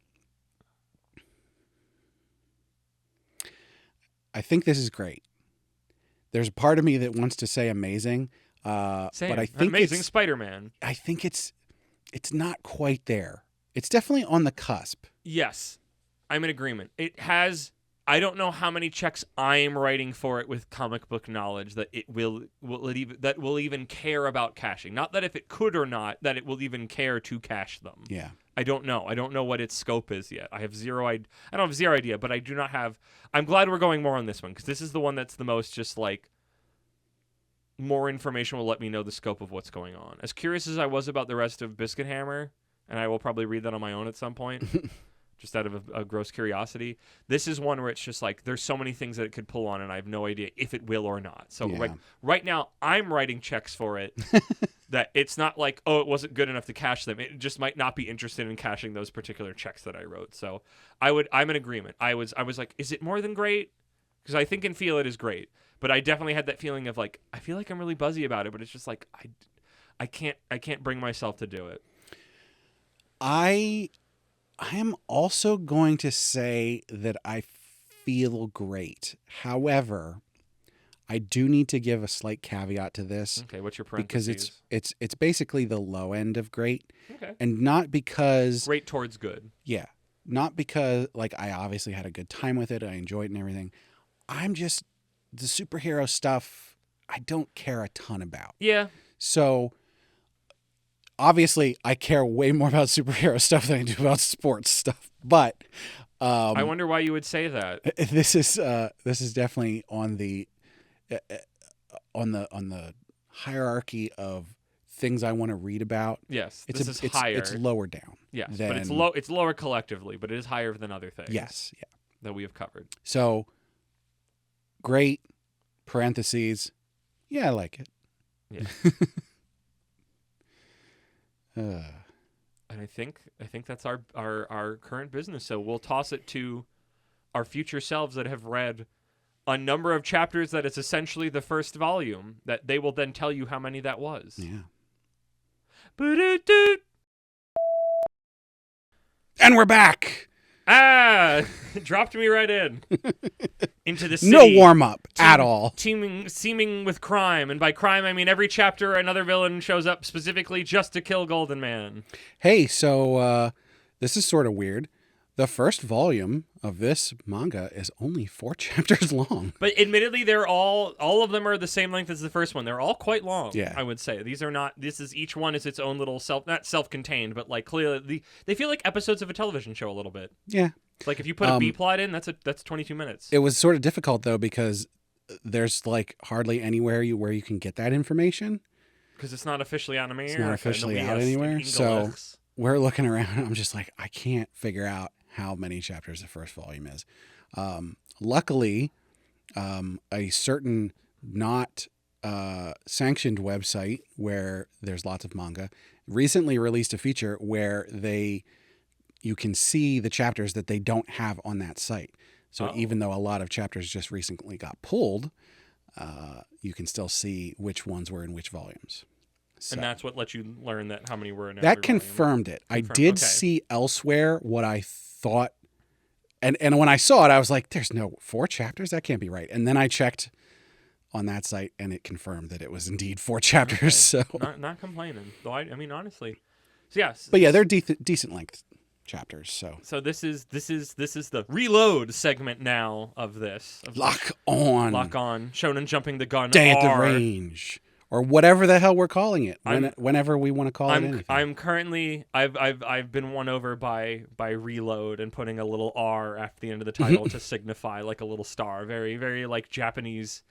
[SPEAKER 2] this is great. There's a part of me that wants to say amazing,
[SPEAKER 1] Same.
[SPEAKER 2] but I think
[SPEAKER 1] Amazing Spider-Man.
[SPEAKER 2] I think it's not quite there. It's definitely on the cusp.
[SPEAKER 1] Yes, I'm in agreement. It has. I don't know how many checks I am writing for it with comic book knowledge that it will even care about cashing. Not that if it could or not, that it will even care to cash them.
[SPEAKER 2] Yeah.
[SPEAKER 1] I don't know. I don't know what its scope is yet. I have zero idea. I don't have zero idea, but I do not have. I'm glad we're going more on this one because this is the one that's the most just like. More information will let me know the scope of what's going on. As curious as I was about the rest of Biscuit Hammer, and I will probably read that on my own at some point. Just out of a gross curiosity. This is one where it's just like there's so many things that it could pull on, and I have no idea if it will or not. So right now, I'm writing checks for it. That it's not like, oh, it wasn't good enough to cash them. It just might not be interested in cashing those particular checks that I wrote. So I'm in agreement. I was like, is it more than great? Because I think and feel it is great, but I definitely had that feeling of like I feel like I'm really buzzy about it, but it's just like I can't bring myself to do it.
[SPEAKER 2] I am also going to say that I feel great. However, I do need to give a slight caveat to this.
[SPEAKER 1] Okay, what's your parentheses?
[SPEAKER 2] Because it's basically the low end of great.
[SPEAKER 1] Okay.
[SPEAKER 2] And not because
[SPEAKER 1] Great towards good.
[SPEAKER 2] Yeah. Not because like I obviously had a good time with it, I enjoyed it and everything. I'm just the superhero stuff I don't care a ton about.
[SPEAKER 1] Yeah.
[SPEAKER 2] So obviously, I care way more about superhero stuff than I do about sports stuff. But
[SPEAKER 1] I wonder why you would say that.
[SPEAKER 2] This is definitely on the hierarchy of things I want to read about.
[SPEAKER 1] Yes, this is higher.
[SPEAKER 2] It's lower down.
[SPEAKER 1] Yes, but it's low. It's lower collectively, but it is higher than other things.
[SPEAKER 2] Yes, yeah.
[SPEAKER 1] That we have covered.
[SPEAKER 2] So great. Parentheses. Yeah, I like it.
[SPEAKER 1] Yeah. And I think that's our current business. So we'll toss it to our future selves that have read a number of chapters that is essentially the first volume, that they will then tell you how many that was.
[SPEAKER 2] Yeah.
[SPEAKER 1] Ba-do-do.
[SPEAKER 2] And we're back.
[SPEAKER 1] It dropped me right into the city.
[SPEAKER 2] No warm up at all.
[SPEAKER 1] Seeming with crime, and by crime I mean every chapter another villain shows up specifically just to kill Golden Man.
[SPEAKER 2] Hey, so this is sort of weird. The first volume of this manga is only 4 chapters long.
[SPEAKER 1] But admittedly, they're all of them are the same length as the first one. They're all quite long.
[SPEAKER 2] Yeah.
[SPEAKER 1] I would say each one is its own little not self-contained, but like clearly they feel like episodes of a television show a little bit.
[SPEAKER 2] Yeah.
[SPEAKER 1] Like if you put a B plot in, that's 22 minutes.
[SPEAKER 2] It was sort of difficult though because there's like hardly anywhere where you can get that information.
[SPEAKER 1] Because it's not officially out in America.
[SPEAKER 2] It's not officially out anywhere. So we're looking around and I'm just like, I can't figure out how many chapters the first volume is. Luckily, a certain not sanctioned website where there's lots of manga recently released a feature where you can see the chapters that they don't have on that site. So even though a lot of chapters just recently got pulled, you can still see which ones were in which volumes. So,
[SPEAKER 1] and that's what let you learn that how many were in every
[SPEAKER 2] that confirmed
[SPEAKER 1] volume.
[SPEAKER 2] It. I did see elsewhere what I thought, and when I saw it, I was like, "There's no 4 chapters. That can't be right." And then I checked on that site, and it confirmed that it was indeed 4 chapters.
[SPEAKER 1] Okay.
[SPEAKER 2] So
[SPEAKER 1] not complaining, though. I mean, honestly, so yes.
[SPEAKER 2] But yeah, they're decent length chapters. So
[SPEAKER 1] this is the reload segment now of this.
[SPEAKER 2] Lock on
[SPEAKER 1] Shonen jumping the gun.
[SPEAKER 2] Day at the range. Or whatever the hell we're calling it, whenever we want to call it anything.
[SPEAKER 1] I'm currently I've been won over by reload and putting a little R after the end of the title to signify like a little star, very very like Japanese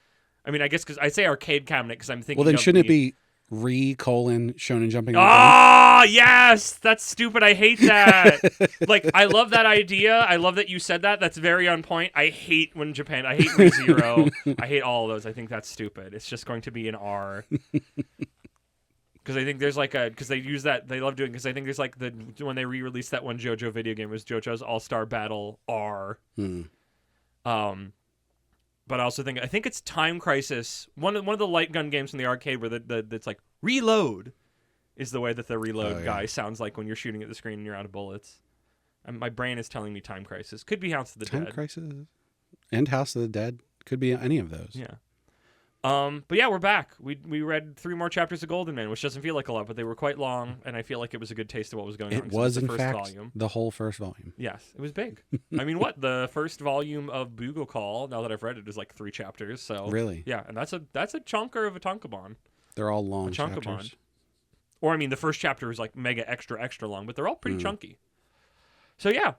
[SPEAKER 1] I mean, I guess because I say arcade cabinet because I'm thinking.
[SPEAKER 2] Well, then
[SPEAKER 1] of
[SPEAKER 2] shouldn't
[SPEAKER 1] the...
[SPEAKER 2] it be Shonen Jumping?
[SPEAKER 1] Ah, yes, that's stupid. I hate that. Like, I love that idea. I love that you said that. That's very on point. I hate when Japan. I hate ReZero. I hate all of those. I think that's stupid. It's just going to be an R. Because I think there's like because they use that, they love doing, because I think there's like when they re-released that one JoJo video game, was JoJo's All-Star Battle R. But I also think it's Time Crisis, one of the light gun games from the arcade where it's like reload is the way that the reload guy sounds like when you're shooting at the screen and you're out of bullets. My brain is telling me Time Crisis. Could be House of the Dead.
[SPEAKER 2] Time Crisis and House of the Dead. Could be any of those.
[SPEAKER 1] Yeah. But yeah, we're back. We read 3 more chapters of Golden Man, which doesn't feel like a lot, but they were quite long, and I feel like it was a good taste of what was going on.
[SPEAKER 2] It was, in
[SPEAKER 1] first
[SPEAKER 2] fact,
[SPEAKER 1] volume.
[SPEAKER 2] the whole first volume.
[SPEAKER 1] Yes, it was big. I mean, the first volume of Bugle Call, now that I've read it, is like 3 chapters. So
[SPEAKER 2] really,
[SPEAKER 1] yeah, and that's a chunker of a tankobon.
[SPEAKER 2] They're all long chapters.
[SPEAKER 1] Or I mean, the first chapter is like mega extra long, but they're all pretty chunky. So yeah,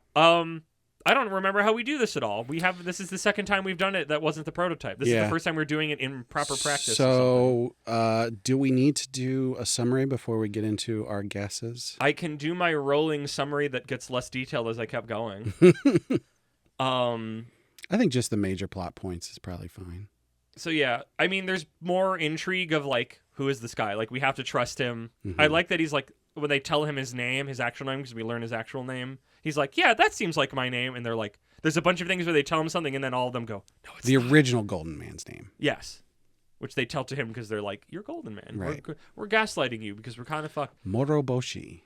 [SPEAKER 1] I don't remember how we do this at all. This is the second time we've done it that wasn't the prototype. This is the first time we're doing it in proper practice.
[SPEAKER 2] So, do we need to do a summary before we get into our guesses?
[SPEAKER 1] I can do my rolling summary that gets less detailed as I kept going.
[SPEAKER 2] I think just the major plot points is probably fine.
[SPEAKER 1] So yeah, I mean, there's more intrigue of like, who is this guy? Like, we have to trust him.
[SPEAKER 2] Mm-hmm.
[SPEAKER 1] I like that he's like, when they tell him his actual name, because we learn his actual name, he's like, yeah, that seems like my name. And they're like, there's a bunch of things where they tell him something and then all of them go, no, it's
[SPEAKER 2] the
[SPEAKER 1] not.
[SPEAKER 2] Original Golden Man's name.
[SPEAKER 1] Yes. Which they tell to him because they're like, you're Golden Man.
[SPEAKER 2] Right.
[SPEAKER 1] We're gaslighting you because we're kind of fucked.
[SPEAKER 2] Moroboshi.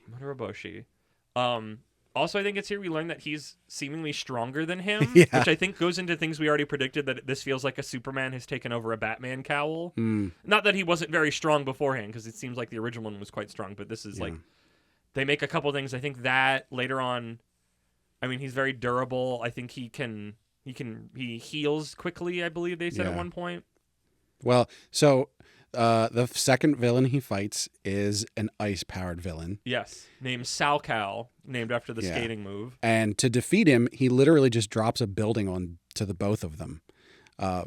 [SPEAKER 1] Also, I think it's here we learn that he's seemingly stronger than him,
[SPEAKER 2] Yeah.
[SPEAKER 1] which I think goes into things we already predicted, that this feels like a Superman has taken over a Batman cowl. Not that he wasn't very strong beforehand, because it seems like the original one was quite strong, but this is like, they make a couple things. I think that later on, I mean, he's very durable. I think he heals quickly, I believe they said at one point.
[SPEAKER 2] Well, so the second villain he fights is an ice-powered villain.
[SPEAKER 1] Yes, named Salcal, named after the skating move.
[SPEAKER 2] And to defeat him, he literally just drops a building on to the both of them.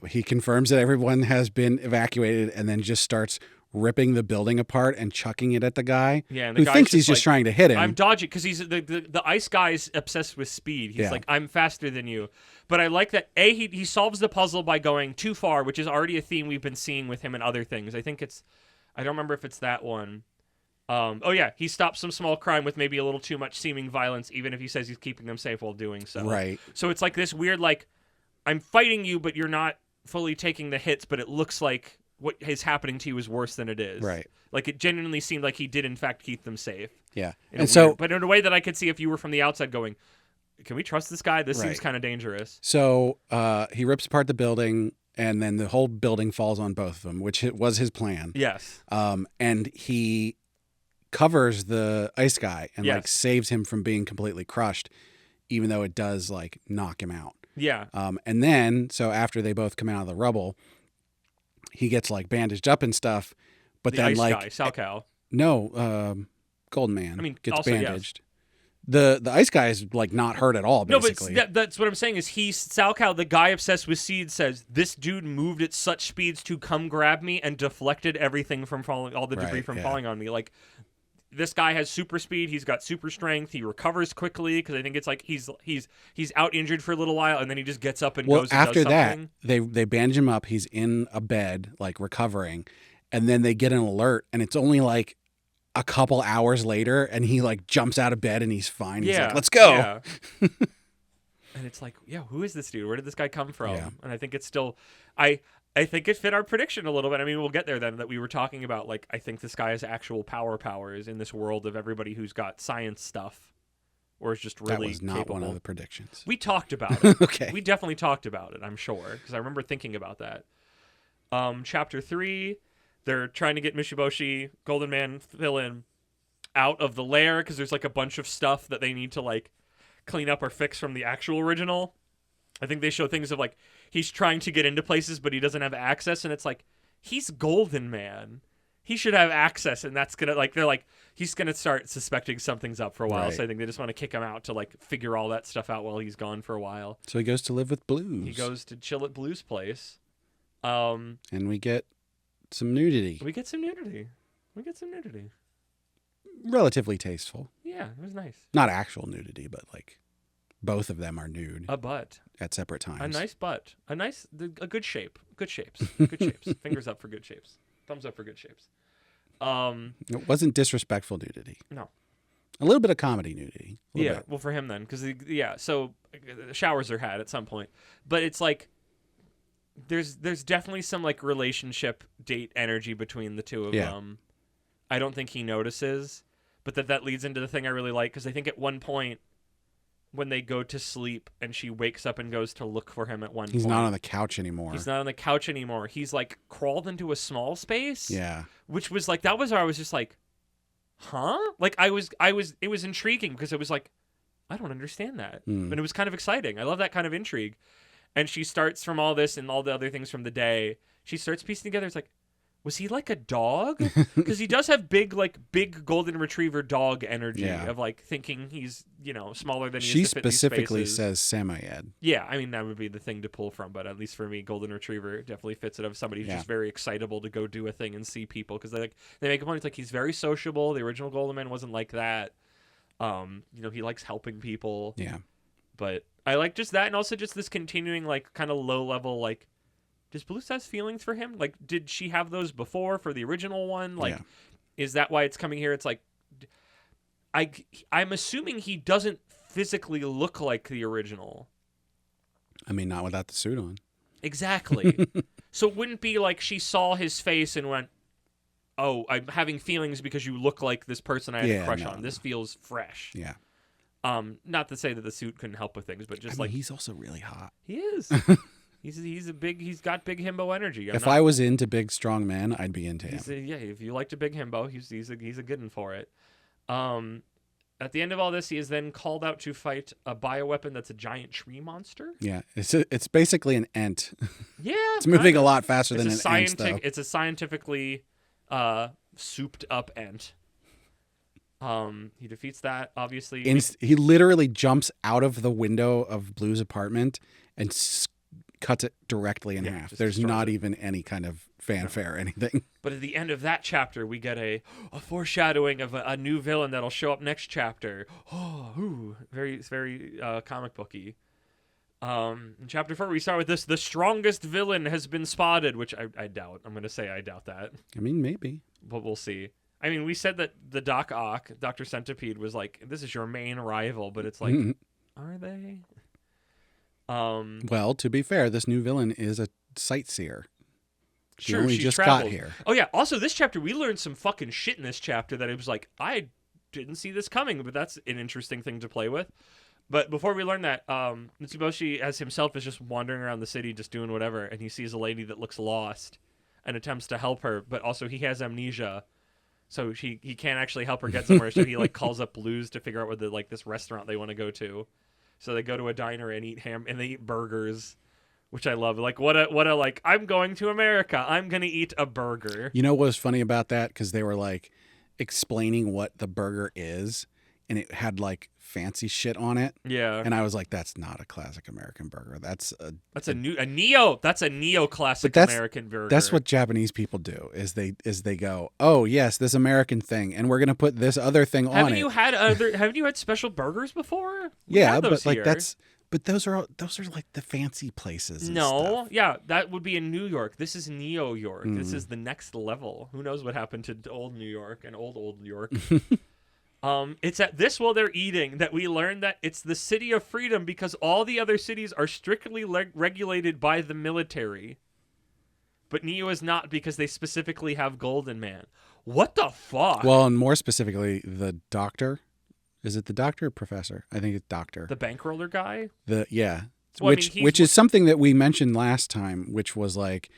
[SPEAKER 2] He confirms that everyone has been evacuated and then just starts ripping the building apart and chucking it at the guy,
[SPEAKER 1] and
[SPEAKER 2] who thinks he's just trying to hit him.
[SPEAKER 1] I'm dodging because he's the ice guy's obsessed with speed. He's like, I'm faster than you. But I like that he solves the puzzle by going too far, which is already a theme we've been seeing with him in other things. I think I don't remember if it's that one. He stops some small crime with maybe a little too much seeming violence, even if he says he's keeping them safe while doing so.
[SPEAKER 2] Right.
[SPEAKER 1] So it's like this weird, like, I'm fighting you, but you're not fully taking the hits, but it looks like what is happening to you is worse than it is.
[SPEAKER 2] Right.
[SPEAKER 1] Like, it genuinely seemed like he did, in fact, keep them safe.
[SPEAKER 2] Yeah.
[SPEAKER 1] But in a way that I could see if you were from the outside going, can we trust this guy? This seems kind of dangerous.
[SPEAKER 2] So he rips apart the building, and then the whole building falls on both of them, which was his plan.
[SPEAKER 1] Yes.
[SPEAKER 2] And he covers the ice guy and like saves him from being completely crushed, even though it does like knock him out.
[SPEAKER 1] Yeah.
[SPEAKER 2] And then, so after they both come out of the rubble, he gets like bandaged up and stuff, but then
[SPEAKER 1] ice
[SPEAKER 2] like
[SPEAKER 1] guy, Salcal.
[SPEAKER 2] No, Golden Man.
[SPEAKER 1] I mean,
[SPEAKER 2] gets
[SPEAKER 1] also,
[SPEAKER 2] bandaged. Yes. The ice guy is like not hurt at all. Basically,
[SPEAKER 1] no, but that's what I'm saying. Is Salcal, the guy obsessed with seed, says this dude moved at such speeds to come grab me and deflected everything from falling, all the debris from falling on me. Like, this guy has super speed. He's got super strength. He recovers quickly because I think it's like he's out injured for a little while and then he just gets up and goes. And
[SPEAKER 2] after
[SPEAKER 1] does something.
[SPEAKER 2] that, they bandage him up. He's in a bed, like recovering, and then they get an alert, and it's only like a couple hours later, and he like jumps out of bed and he's fine. He's like, "Let's go."
[SPEAKER 1] Yeah. And it's like, who is this dude? Where did this guy come from?
[SPEAKER 2] Yeah.
[SPEAKER 1] And I think it's still, I think it fit our prediction a little bit. I mean, we'll get there then, that we were talking about, like, I think this guy has actual powers in this world of everybody who's got science stuff, or is just really
[SPEAKER 2] That was not
[SPEAKER 1] capable.
[SPEAKER 2] one of the predictions.
[SPEAKER 1] We talked about it.
[SPEAKER 2] Okay.
[SPEAKER 1] We definitely talked about it, I'm sure, because I remember thinking about that. Chapter 3, they're trying to get Mishiboshi, Golden Man villain, out of the lair, because there's, like, a bunch of stuff that they need to, like, clean up or fix from the actual original. I think they show things of, like, he's trying to get into places, but he doesn't have access, and it's like, he's Golden Man. He should have access, and that's gonna, like, they're like, he's gonna start suspecting something's up for a while, so I think they just want to kick him out to, like, figure all that stuff out while he's gone for a while.
[SPEAKER 2] So he goes to live with Blues.
[SPEAKER 1] He goes to chill at Blue's place.
[SPEAKER 2] And we get some nudity.
[SPEAKER 1] We get some nudity.
[SPEAKER 2] Relatively tasteful.
[SPEAKER 1] Yeah, it was nice.
[SPEAKER 2] Not actual nudity, but like both of them are nude.
[SPEAKER 1] A butt.
[SPEAKER 2] At separate times.
[SPEAKER 1] A nice butt. A good shape. Good shapes. Good shapes. Fingers up for good shapes. Thumbs up for good shapes.
[SPEAKER 2] It wasn't disrespectful nudity.
[SPEAKER 1] No.
[SPEAKER 2] A little bit of comedy nudity.
[SPEAKER 1] Yeah,
[SPEAKER 2] Bit.
[SPEAKER 1] well, for him then, because so showers are had at some point, but it's like there's definitely some like relationship date energy between the two of them. I don't think he notices, but that leads into the thing I really like, because I think at one point when they go to sleep and she wakes up and goes to look for him at one point.
[SPEAKER 2] He's not on the couch anymore.
[SPEAKER 1] He's like crawled into a small space.
[SPEAKER 2] Yeah.
[SPEAKER 1] Which was like, that was where I was just like, huh? Like it was intriguing, because it was like, I don't understand that. And it was kind of exciting. I love that kind of intrigue. And she starts from all this and all the other things from the day. She starts piecing together. It's like, was he like a dog? Because he does have big golden retriever dog energy of like thinking he's, smaller than he is. She
[SPEAKER 2] specifically says Samoyed.
[SPEAKER 1] Yeah, I mean, that would be the thing to pull from. But at least for me, golden retriever definitely fits it, of somebody who's just very excitable to go do a thing and see people. Because they make a point. It's like he's very sociable. The original Golden Man wasn't like that. He likes helping people.
[SPEAKER 2] Yeah.
[SPEAKER 1] But I like just that, and also just this continuing like kind of low level like. Does Blue have feelings for him? Like, did she have those before for the original one? Like, is that why it's coming here? It's like, I'm assuming he doesn't physically look like the original.
[SPEAKER 2] I mean, not without the suit on.
[SPEAKER 1] Exactly. So it wouldn't be like she saw his face and went, oh, I'm having feelings because you look like this person I had a crush on. This feels fresh.
[SPEAKER 2] Yeah.
[SPEAKER 1] Not to say that the suit couldn't help with things, but just
[SPEAKER 2] he's also really hot.
[SPEAKER 1] He is. He's got big himbo energy.
[SPEAKER 2] I was into big strong men, I'd be into him.
[SPEAKER 1] If you liked a big himbo, he's a good one for it. At the end of all this, he is then called out to fight a bioweapon that's a giant tree monster.
[SPEAKER 2] Yeah, it's basically an ent.
[SPEAKER 1] Yeah,
[SPEAKER 2] it's moving a lot faster than an ent, though.
[SPEAKER 1] It's a scientifically souped up ent. He defeats that, obviously.
[SPEAKER 2] He literally jumps out of the window of Blue's apartment and cuts it directly in half. There's not even any kind of fanfare or anything.
[SPEAKER 1] But at the end of that chapter, we get a foreshadowing of a new villain that'll show up next chapter. It's very comic booky. In chapter 4, we start with this: the strongest villain has been spotted, which I doubt. I'm going to say I doubt that.
[SPEAKER 2] I mean, maybe.
[SPEAKER 1] But we'll see. I mean, we said that the Doc Ock, Dr. Centipede, was like, this is your main rival, but it's like, are they?
[SPEAKER 2] Well, to be fair, this new villain is a sightseer. She
[SPEAKER 1] only
[SPEAKER 2] just
[SPEAKER 1] traveled.
[SPEAKER 2] got here.
[SPEAKER 1] Oh yeah. Also, this chapter, we learned some fucking shit in this chapter that it was like, I didn't see this coming, but that's an interesting thing to play with. But before we learn that, Mitsuboshi as himself is just wandering around the city, just doing whatever, and he sees a lady that looks lost and attempts to help her, but also he has amnesia. So he can't actually help her get somewhere. So he like calls up Blues to figure out where this restaurant they want to go to. So they go to a diner and eat burgers, which I love. Like what a like, I'm going to America. I'm gonna eat a burger.
[SPEAKER 2] You know what was funny about that? Because they were like explaining what the burger is, and it had like fancy shit on it.
[SPEAKER 1] Yeah.
[SPEAKER 2] And I was like, that's not a classic American burger. That's a
[SPEAKER 1] neo-classic American burger.
[SPEAKER 2] That's what Japanese people do is they go, oh yes, this American thing, and we're gonna put this other thing on it.
[SPEAKER 1] Haven't you had special burgers before?
[SPEAKER 2] But like those are like the fancy places. And stuff.
[SPEAKER 1] Yeah, that would be in New York. This is Neo York. This is the next level. Who knows what happened to old New York and old New York. It's at this while they're eating that we learn that it's the city of freedom because all the other cities are strictly regulated by the military. But Neo is not because they specifically have Golden Man. What the fuck?
[SPEAKER 2] Well, and more specifically, the doctor. Is it the doctor or professor? I think it's doctor.
[SPEAKER 1] The bankroller guy?
[SPEAKER 2] Which is something that we mentioned last time, which was like,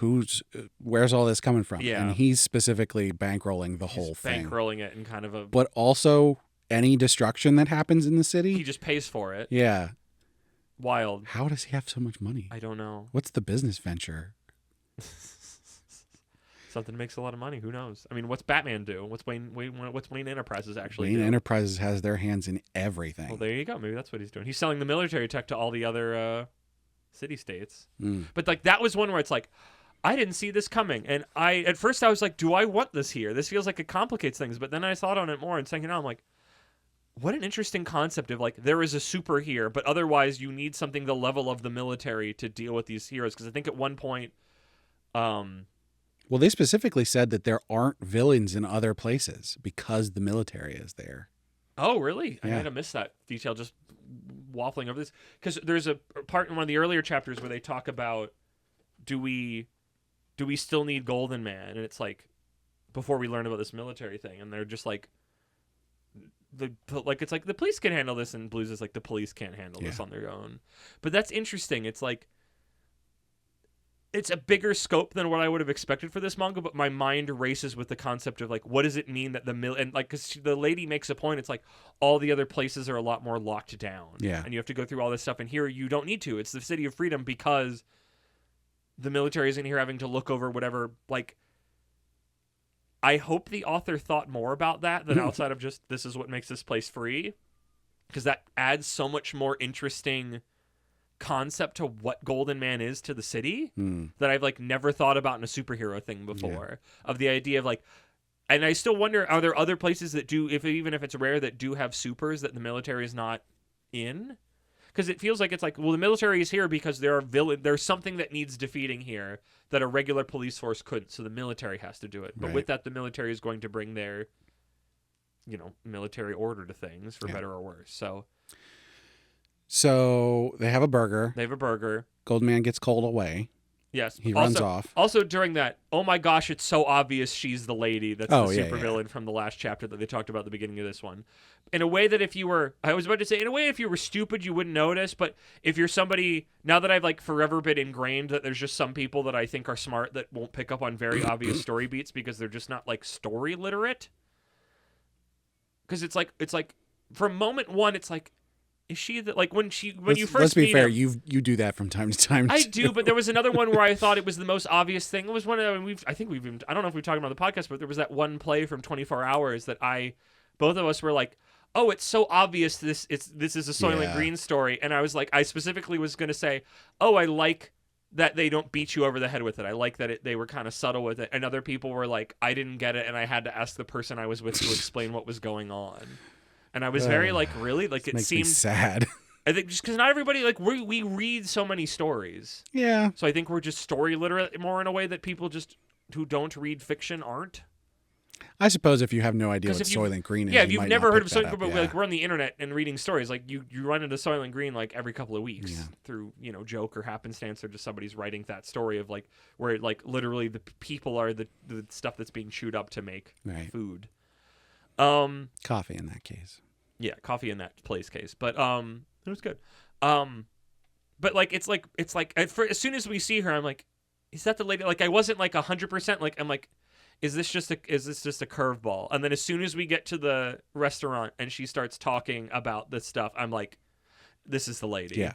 [SPEAKER 2] where's all this coming from?
[SPEAKER 1] Yeah.
[SPEAKER 2] And he's specifically bankrolling the whole thing.
[SPEAKER 1] Bankrolling it in kind of a...
[SPEAKER 2] But also any destruction that happens in the city.
[SPEAKER 1] He just pays for it.
[SPEAKER 2] Yeah.
[SPEAKER 1] Wild.
[SPEAKER 2] How does he have so much money?
[SPEAKER 1] I don't know.
[SPEAKER 2] What's the business venture?
[SPEAKER 1] Something makes a lot of money. Who knows? I mean, what's Batman do? What's Wayne Enterprises actually do?
[SPEAKER 2] Wayne Enterprises has their hands in everything.
[SPEAKER 1] Well, there you go. Maybe that's what he's doing. He's selling the military tech to all the other city-states.
[SPEAKER 2] Mm.
[SPEAKER 1] But like that was one where it's like, I didn't see this coming. And at first I was like, do I want this here? This feels like it complicates things. But then I thought on it more and thinking, I'm like, what an interesting concept of like, there is a super here, but otherwise you need something the level of the military to deal with these heroes. Because I think at one point,
[SPEAKER 2] Well, they specifically said that there aren't villains in other places because the military is there.
[SPEAKER 1] oh, really? I
[SPEAKER 2] Yeah.
[SPEAKER 1] might have missed that detail just waffling over this. Because there's a part in one of the earlier chapters where they talk about, do we still need Golden Man? And it's like, before we learn about this military thing, and they're just like, it's like the police can handle this, and Blues is like the police can't handle this on their own. But that's interesting. It's like, it's a bigger scope than what I would have expected for this manga, but my mind races with the concept of like, what does it mean that and like, because the lady makes a point, it's like all the other places are a lot more locked down, and you have to go through all this stuff, and here you don't need to. It's the city of freedom because the military isn't here having to look over whatever. Like, I hope the author thought more about that than outside of just, this is what makes this place free, because that adds so much more interesting concept to what Golden Man is to the city that I've like never thought about in a superhero thing before. Of the idea of like, and I still wonder, are there other places that do, even if it's rare, that do have supers that the military is not in? Because it feels like it's like, well, the military is here because there's something that needs defeating here that a regular police force couldn't, so the military has to do it. But with that, the military is going to bring their, military order to things, for better or worse. So
[SPEAKER 2] they have a burger.
[SPEAKER 1] They have a burger.
[SPEAKER 2] Golden Man gets called away.
[SPEAKER 1] Yes.
[SPEAKER 2] He runs off.
[SPEAKER 1] Also, during that, oh my gosh, it's so obvious she's the lady that's the supervillain from the last chapter that they talked about at the beginning of this one. In a way that if you were stupid, you wouldn't notice. But if you're somebody, now that I've like forever been ingrained that there's just some people that I think are smart that won't pick up on very obvious story beats because they're just not like story literate. Because it's like from moment one, it's like, is she the, like when you first
[SPEAKER 2] let's be
[SPEAKER 1] meet
[SPEAKER 2] fair,
[SPEAKER 1] him,
[SPEAKER 2] you do that from time to time.
[SPEAKER 1] I
[SPEAKER 2] too.
[SPEAKER 1] do, but there was another one where I thought it was the most obvious thing. It was one of I don't know if we've talked about the podcast, but there was that one play from 24 Hours that both of us were like, oh, it's so obvious this is a Soylent Green story, and I was like, I specifically was going to say, oh, I like that they don't beat you over the head with it. I like that they were kind of subtle with it, and other people were like, I didn't get it, and I had to ask the person I was with to explain what was going on. And I was very like, really? Like, it seemed
[SPEAKER 2] sad.
[SPEAKER 1] I think just because not everybody, like, we read so many stories.
[SPEAKER 2] Yeah.
[SPEAKER 1] So I think we're just story literate more in a way that people just who don't read fiction aren't.
[SPEAKER 2] I suppose if you have no idea what Soylent Green is,
[SPEAKER 1] if you've never heard of Soylent Green, but
[SPEAKER 2] yeah.
[SPEAKER 1] like we're on the internet and reading stories, like you run into Soylent Green like every couple of weeks through joke or happenstance or just somebody's writing that story of like where like literally the people are the stuff that's being chewed up to make food.
[SPEAKER 2] Coffee in that case.
[SPEAKER 1] Yeah, coffee in that place case, but it was good. But like it's like as soon as we see her, I'm like, is that the lady? Like I wasn't like 100%. Like I'm like, is this just a curveball? And then as soon as we get to the restaurant and she starts talking about this stuff, I'm like, this is the lady.
[SPEAKER 2] Yeah.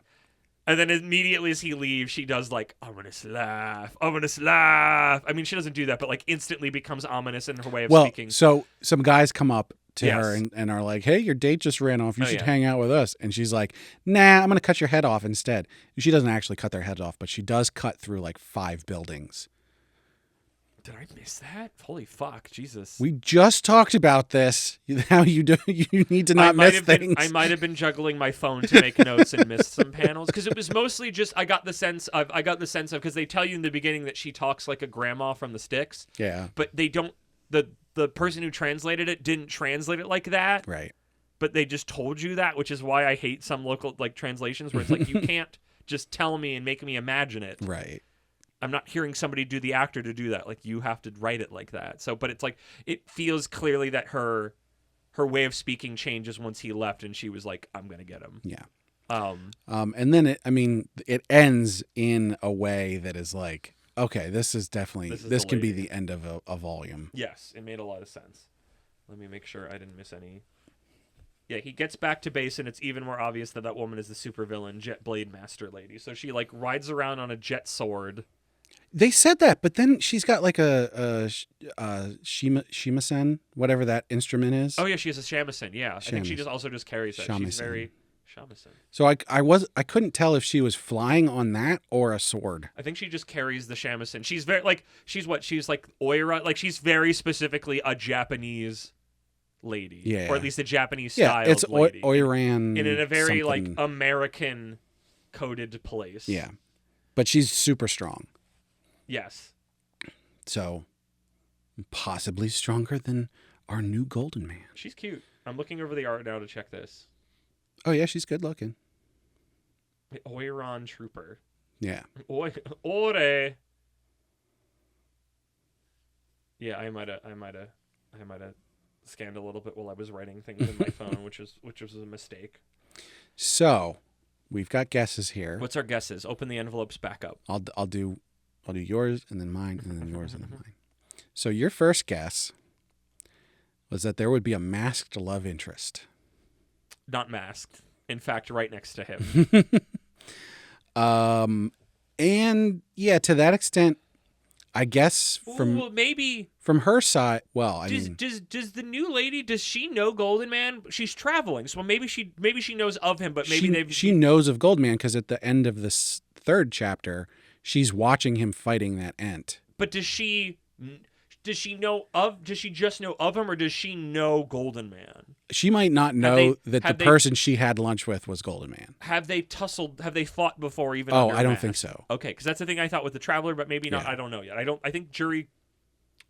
[SPEAKER 1] And then immediately as he leaves, she does like, ominous laugh. I mean, she doesn't do that, but like instantly becomes ominous in her way of speaking.
[SPEAKER 2] So some guys come up to her and are like, hey, your date just ran off. You should hang out with us. And she's like, nah, I'm going to cut your head off instead. She doesn't actually cut their heads off, but she does cut through like 5 buildings.
[SPEAKER 1] Did I miss that? Holy fuck, Jesus.
[SPEAKER 2] We just talked about this. How you need to not miss things.
[SPEAKER 1] I might have been juggling my phone to make notes and missed some panels because it was mostly just I got the sense of because they tell you in the beginning that she talks like a grandma from the sticks.
[SPEAKER 2] Yeah.
[SPEAKER 1] But they don't the person who translated it didn't translate it like that.
[SPEAKER 2] Right.
[SPEAKER 1] But they just told you that, which is why I hate some local like translations where it's like you can't just tell me and make me imagine it.
[SPEAKER 2] Right.
[SPEAKER 1] I'm not hearing somebody do the actor to do that. Like you have to write it like that. So, but it's like it feels clearly that her way of speaking changes once he left, and she was like, "I'm gonna get him."
[SPEAKER 2] Yeah.
[SPEAKER 1] And
[SPEAKER 2] then it ends in a way that is like, okay, this is definitely this can be the end of a volume.
[SPEAKER 1] Yes, it made a lot of sense. Let me make sure I didn't miss any. Yeah, he gets back to base, and it's even more obvious that woman is the supervillain, Jet Blade Master Lady. So she like rides around on a jet sword.
[SPEAKER 2] They said that, but then she's got like a shimasen, whatever that instrument is.
[SPEAKER 1] Oh yeah, she has a shamisen. Yeah, I think she also just carries that.
[SPEAKER 2] Shamisen.
[SPEAKER 1] She's very Shamisen.
[SPEAKER 2] So I couldn't tell if she was flying on that or a sword.
[SPEAKER 1] I think she just carries the shamisen. She's very like she's like Oira, like she's very specifically a Japanese lady,
[SPEAKER 2] Yeah.
[SPEAKER 1] or at least a Japanese
[SPEAKER 2] Yeah,
[SPEAKER 1] styled
[SPEAKER 2] it's
[SPEAKER 1] lady,
[SPEAKER 2] Oiran
[SPEAKER 1] in a very
[SPEAKER 2] something.
[SPEAKER 1] like American coded place.
[SPEAKER 2] Yeah, but she's super strong.
[SPEAKER 1] Yes.
[SPEAKER 2] So possibly stronger than our new Golden Man.
[SPEAKER 1] She's cute. I'm looking over the art now to check this.
[SPEAKER 2] Oh yeah, she's good looking.
[SPEAKER 1] Oiran Trooper.
[SPEAKER 2] Yeah.
[SPEAKER 1] Ore. Yeah, I might have scanned a little bit while I was writing things in my phone, which was a mistake.
[SPEAKER 2] So we've got guesses here.
[SPEAKER 1] What's our guesses? Open the envelopes back up.
[SPEAKER 2] I'll do yours and then mine and then yours and then mine. So your first guess was that there would be a masked love interest.
[SPEAKER 1] Not masked. In fact, right next to him.
[SPEAKER 2] And yeah, to that extent, I guess
[SPEAKER 1] maybe
[SPEAKER 2] from her side. Well, I mean,
[SPEAKER 1] does the new lady, does she know Golden Man? She's traveling, so maybe she knows of him, but maybe
[SPEAKER 2] she knows of Goldman because at the end of this third chapter, she's watching him fighting that Ent.
[SPEAKER 1] But does she just know of him, or does she know Golden Man?
[SPEAKER 2] She might not know that the person she had lunch with was Golden Man.
[SPEAKER 1] Have they tussled? Have they fought before? Even
[SPEAKER 2] oh, I don't think so.
[SPEAKER 1] Okay, because that's the thing I thought with the Traveler, but maybe not. Yeah. I don't know yet. I think Jury.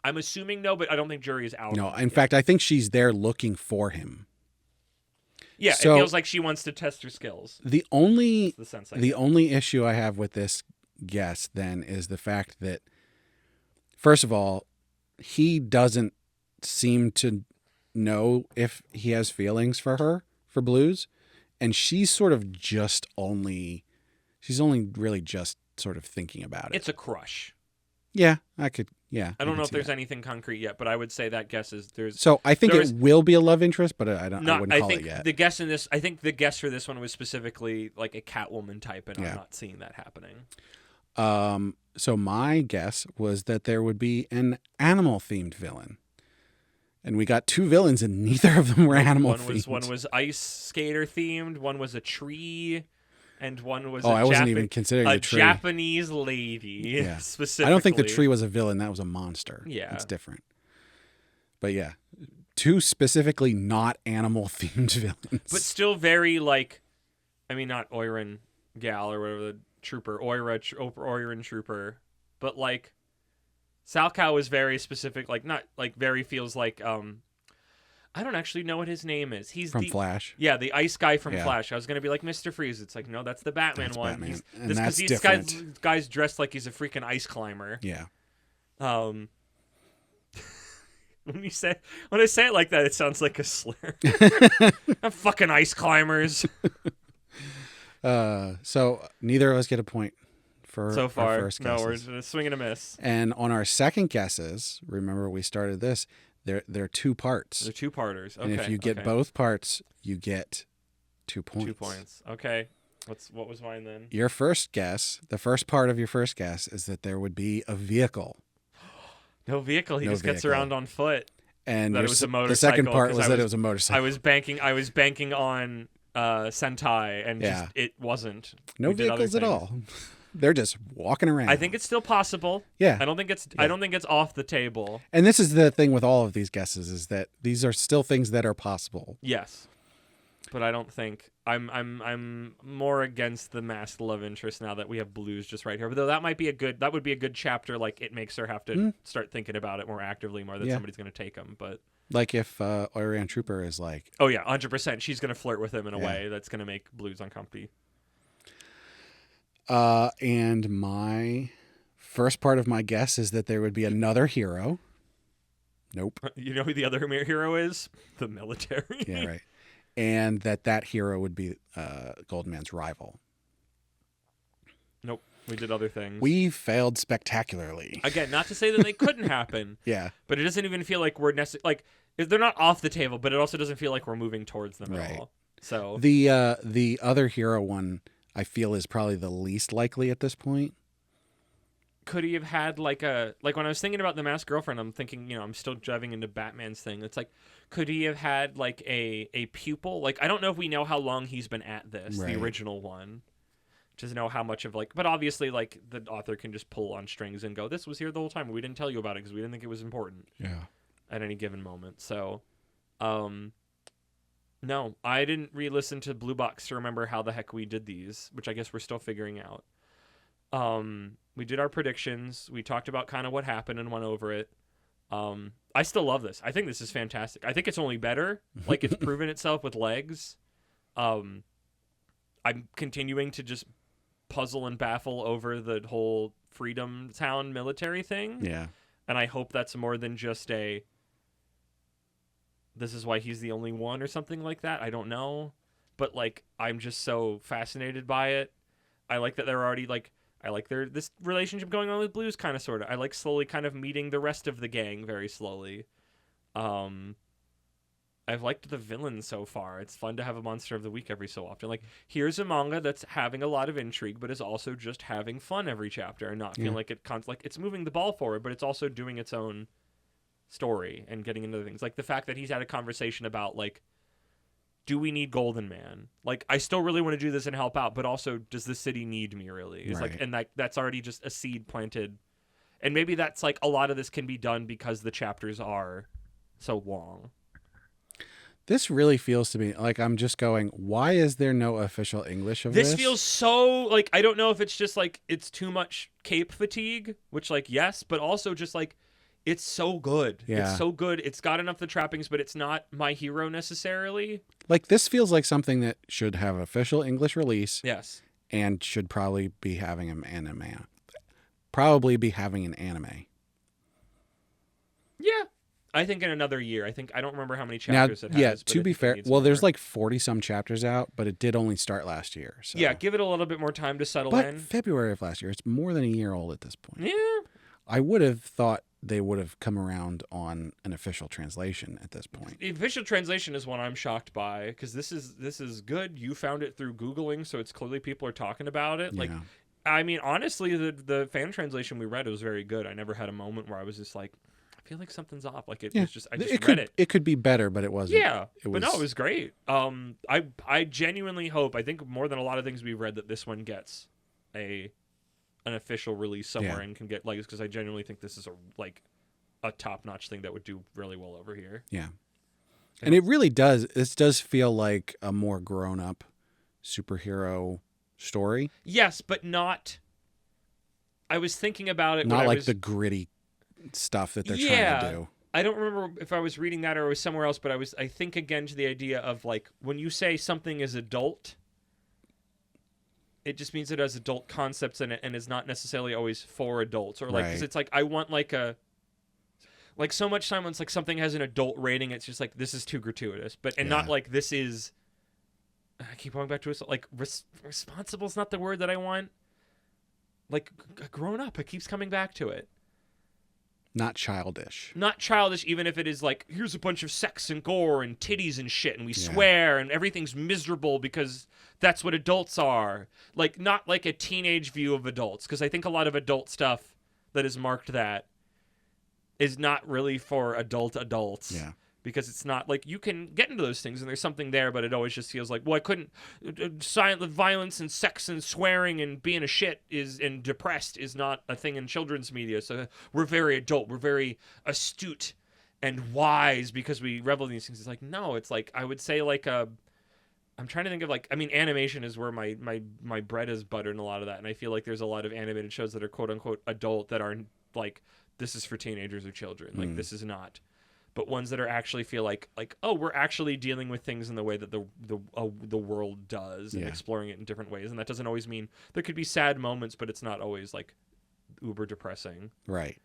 [SPEAKER 1] I'm assuming no, but I don't think Jury is out.
[SPEAKER 2] No, in fact, I think she's there looking for him.
[SPEAKER 1] Yeah, so, it feels like she wants to test her skills.
[SPEAKER 2] The only issue I have with this guess then is the fact that, first of all, he doesn't seem to know if he has feelings for her, for Blues, and she's only really just sort of thinking about it.
[SPEAKER 1] It's a crush.
[SPEAKER 2] Yeah, I could. Yeah,
[SPEAKER 1] I don't know if there's anything concrete yet, but I would say that guess is there's.
[SPEAKER 2] So I think it will be a love interest, but I wouldn't call it yet.
[SPEAKER 1] The guess in this, I think the guess for this one was specifically like a Catwoman type, and I'm not seeing that happening.
[SPEAKER 2] So my guess was that there would be an animal-themed villain. And we got two villains, and neither of them were animal-themed.
[SPEAKER 1] One was ice skater-themed, one was a tree, and one was
[SPEAKER 2] I wasn't even considering the tree.
[SPEAKER 1] A Japanese lady, specifically.
[SPEAKER 2] I don't think the tree was a villain. That was a monster.
[SPEAKER 1] Yeah.
[SPEAKER 2] It's different. But yeah, two specifically not animal-themed villains.
[SPEAKER 1] But still very, like, I mean, not Oiran Gal or whatever the trooper, Oiran Trooper, but like Salcow is very specific, like not like very feels like I don't actually know what his name is. He's
[SPEAKER 2] from Flash.
[SPEAKER 1] Yeah, the ice guy from Flash. I was gonna be like Mr. Freeze. It's like no, that's the Batman one.
[SPEAKER 2] Batman.
[SPEAKER 1] Because these guys dressed like he's a freaking ice climber.
[SPEAKER 2] Yeah.
[SPEAKER 1] When I say it like that, it sounds like a slur. I'm fucking ice climbers.
[SPEAKER 2] So neither of us get a point for
[SPEAKER 1] so far.
[SPEAKER 2] Our first guesses.
[SPEAKER 1] No, we're swinging a miss.
[SPEAKER 2] And on our second guesses, remember we started this. They're two parts.
[SPEAKER 1] They're two-parters. Okay.
[SPEAKER 2] And if you get both parts, you get 2 points.
[SPEAKER 1] 2 points. Okay. What was mine then?
[SPEAKER 2] Your first guess, the first part of your first guess, is that there would be a vehicle.
[SPEAKER 1] No vehicle. He just gets around on foot.
[SPEAKER 2] And
[SPEAKER 1] that it was a motorcycle.
[SPEAKER 2] The second part was that it was a motorcycle.
[SPEAKER 1] I was banking on Sentai, and just it wasn't.
[SPEAKER 2] No vehicles at all. They're just walking around.
[SPEAKER 1] I think it's still possible.
[SPEAKER 2] Yeah.
[SPEAKER 1] I don't think it's off the table.
[SPEAKER 2] And this is the thing with all of these guesses is that these are still things that are possible.
[SPEAKER 1] Yes. But I don't think I'm more against the masked love interest now that we have Blues just right here. But though that would be a good chapter, like it makes her have to start thinking about it more actively, more that somebody's going to take him. But
[SPEAKER 2] like if Oiran Trooper is like,
[SPEAKER 1] oh yeah, 100%, she's going to flirt with him in a way that's going to make Blues uncomfy.
[SPEAKER 2] And my first part of my guess is that there would be another hero. Nope.
[SPEAKER 1] You know who the other hero is? The military.
[SPEAKER 2] Yeah, right. And that hero would be Goldman's rival.
[SPEAKER 1] Nope. We did other things.
[SPEAKER 2] We failed spectacularly.
[SPEAKER 1] Again, not to say that they couldn't happen.
[SPEAKER 2] Yeah.
[SPEAKER 1] But it doesn't even feel like we're like they're not off the table, but it also doesn't feel like we're moving towards them at all. So
[SPEAKER 2] the other hero one I feel is probably the least likely at this point.
[SPEAKER 1] could he have had like when I was thinking about The Masked Girlfriend, I'm thinking, I'm still driving into Batman's thing. It's like, could he have had like a pupil? Like, I don't know if we know how long he's been at this,
[SPEAKER 2] Right.
[SPEAKER 1] the original one. Just know how much of like, but obviously like the author can just pull on strings and go, this was here the whole time. We didn't tell you about it because we didn't think it was important at any given moment. So, no, I didn't re-listen to Blue Box to remember how the heck we did these, which I guess we're still figuring out. We did our predictions. We talked about kind of what happened and went over it. I still love this. I think this is fantastic. I think it's only better. Like, it's proven itself with legs. I'm continuing to just puzzle and baffle over the whole Freedom Town military thing.
[SPEAKER 2] Yeah.
[SPEAKER 1] And I hope that's more than just this is why he's the only one or something like that. I don't know. But, like, I'm just so fascinated by it. I like that they're already, like, I like this relationship going on with Blue's kind of, sort of. I like slowly kind of meeting the rest of the gang very slowly. I've liked the villain so far. It's fun to have a monster of the week every so often. Like, here's a manga that's having a lot of intrigue, but is also just having fun every chapter and not feeling like it's moving the ball forward, but it's also doing its own story and getting into things. Like the fact that he's had a conversation about, like, do we need Golden Man? Like, I still really want to do this and help out, but also, does the city need me, really? It's
[SPEAKER 2] right.
[SPEAKER 1] like, and that's already just a seed planted. And maybe that's, like, a lot of this can be done because the chapters are so long.
[SPEAKER 2] This really feels to me like I'm just going, why is there no official English of this?
[SPEAKER 1] This feels so, like, I don't know if it's just, like, it's too much cape fatigue, which, like, yes, but also just, like, it's so good.
[SPEAKER 2] Yeah.
[SPEAKER 1] It's so good. It's got enough of the trappings, but it's not My Hero necessarily.
[SPEAKER 2] Like, this feels like something that should have official English release.
[SPEAKER 1] Yes.
[SPEAKER 2] And should probably be having an anime. Probably be having an anime.
[SPEAKER 1] Yeah. I think in another year. I don't remember how many chapters it has.
[SPEAKER 2] Yeah,
[SPEAKER 1] but
[SPEAKER 2] to be fair, well, there's like 40 some chapters out, but it did only start last year. So.
[SPEAKER 1] Yeah, give it a little bit more time to settle
[SPEAKER 2] but
[SPEAKER 1] in.
[SPEAKER 2] February of last year, it's more than a year old at this point.
[SPEAKER 1] Yeah.
[SPEAKER 2] I would have thought they would have come around on an official translation at this point.
[SPEAKER 1] The official translation is one I'm shocked by, because this is good. You found it through Googling, so it's clearly people are talking about it. Like,
[SPEAKER 2] Yeah.
[SPEAKER 1] I mean, honestly, the fan translation we read, it was very good. I never had a moment where I was just like, I feel like something's off. Like, it was just, I just read it.
[SPEAKER 2] It could be better, but it wasn't.
[SPEAKER 1] Yeah, but no, it was great. I genuinely hope, I think more than a lot of things we've read, that this one gets an official release somewhere and can get legs, because I genuinely think this is a top-notch thing that would do really well over here.
[SPEAKER 2] Yeah. And it really does. This does feel like a more grown-up superhero story.
[SPEAKER 1] Yes, but not. I was thinking about it.
[SPEAKER 2] Not like the gritty stuff that they're trying to do.
[SPEAKER 1] I don't remember if I was reading that or it was somewhere else, but I think again to the idea of, like, when you say something is adult, it just means it has adult concepts in it and is not necessarily always for adults. Or, like, 'cause it's like, I want so much time when it's like something has an adult rating, it's just like, this is too gratuitous. Not like, this is, I keep going back to it, like, responsible is not the word that I want. Like, grown up, it keeps coming back to it.
[SPEAKER 2] Not childish.
[SPEAKER 1] Not childish, even if it is like, here's a bunch of sex and gore and titties and shit, and we swear, and everything's miserable because that's what adults are. Like, not like a teenage view of adults, because I think a lot of adult stuff that is marked that is not really for adults.
[SPEAKER 2] Yeah.
[SPEAKER 1] Because it's not, like, you can get into those things and there's something there, but it always just feels like, well, I couldn't, silent violence and sex and swearing and being a shit and depressed is not a thing in children's media. So we're very adult, we're very astute and wise because we revel in these things. It's like, no, it's like, I would say like I'm trying to think of, like, I mean, animation is where my bread is buttered and a lot of that. And I feel like there's a lot of animated shows that are quote unquote adult that are like, this is for teenagers or children. Like, this is not. But ones that are actually feel like, oh, we're actually dealing with things in the way that the world does and exploring it in different ways. And that doesn't always mean there could be sad moments, but it's not always like uber depressing.
[SPEAKER 2] Right.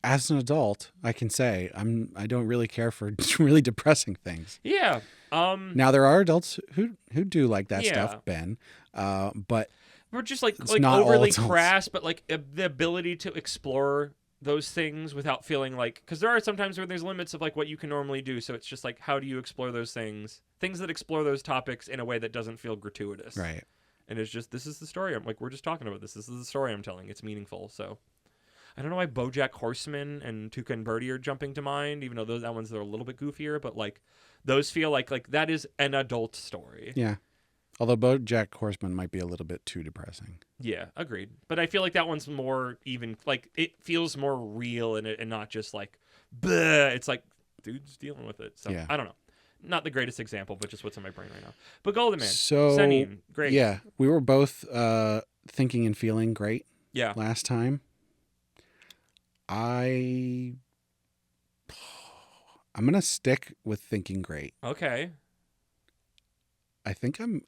[SPEAKER 2] As an adult, I can say I don't really care for really depressing things.
[SPEAKER 1] Yeah.
[SPEAKER 2] Now there are adults who do like that stuff, Ben. But
[SPEAKER 1] we're just like
[SPEAKER 2] not
[SPEAKER 1] overly crass, but like the ability to explore those things without feeling like, because there are sometimes where there's limits of like what you can normally do, so it's just like, how do you explore those things that explore those topics in a way that doesn't feel gratuitous,
[SPEAKER 2] right?
[SPEAKER 1] And it's just, this is the story we're just talking about this is the story I'm telling, it's meaningful. So I don't know why BoJack Horseman and Tuca and Birdie are jumping to mind, even though that ones are a little bit goofier. But like those feel like that is an adult story.
[SPEAKER 2] Yeah. Although BoJack Horseman might be a little bit too depressing.
[SPEAKER 1] Yeah, agreed. But I feel like that one's more even. Like it feels more real and not just like, bleh. It's like dude's dealing with it. So
[SPEAKER 2] Yeah.
[SPEAKER 1] I don't know. Not the greatest example, but just what's in my brain right now. But Golden Man,
[SPEAKER 2] So,
[SPEAKER 1] Seinen, great.
[SPEAKER 2] Yeah, we were both thinking and feeling great
[SPEAKER 1] Yeah.
[SPEAKER 2] last time. I'm gonna stick with thinking great.
[SPEAKER 1] Okay.
[SPEAKER 2] I think I'm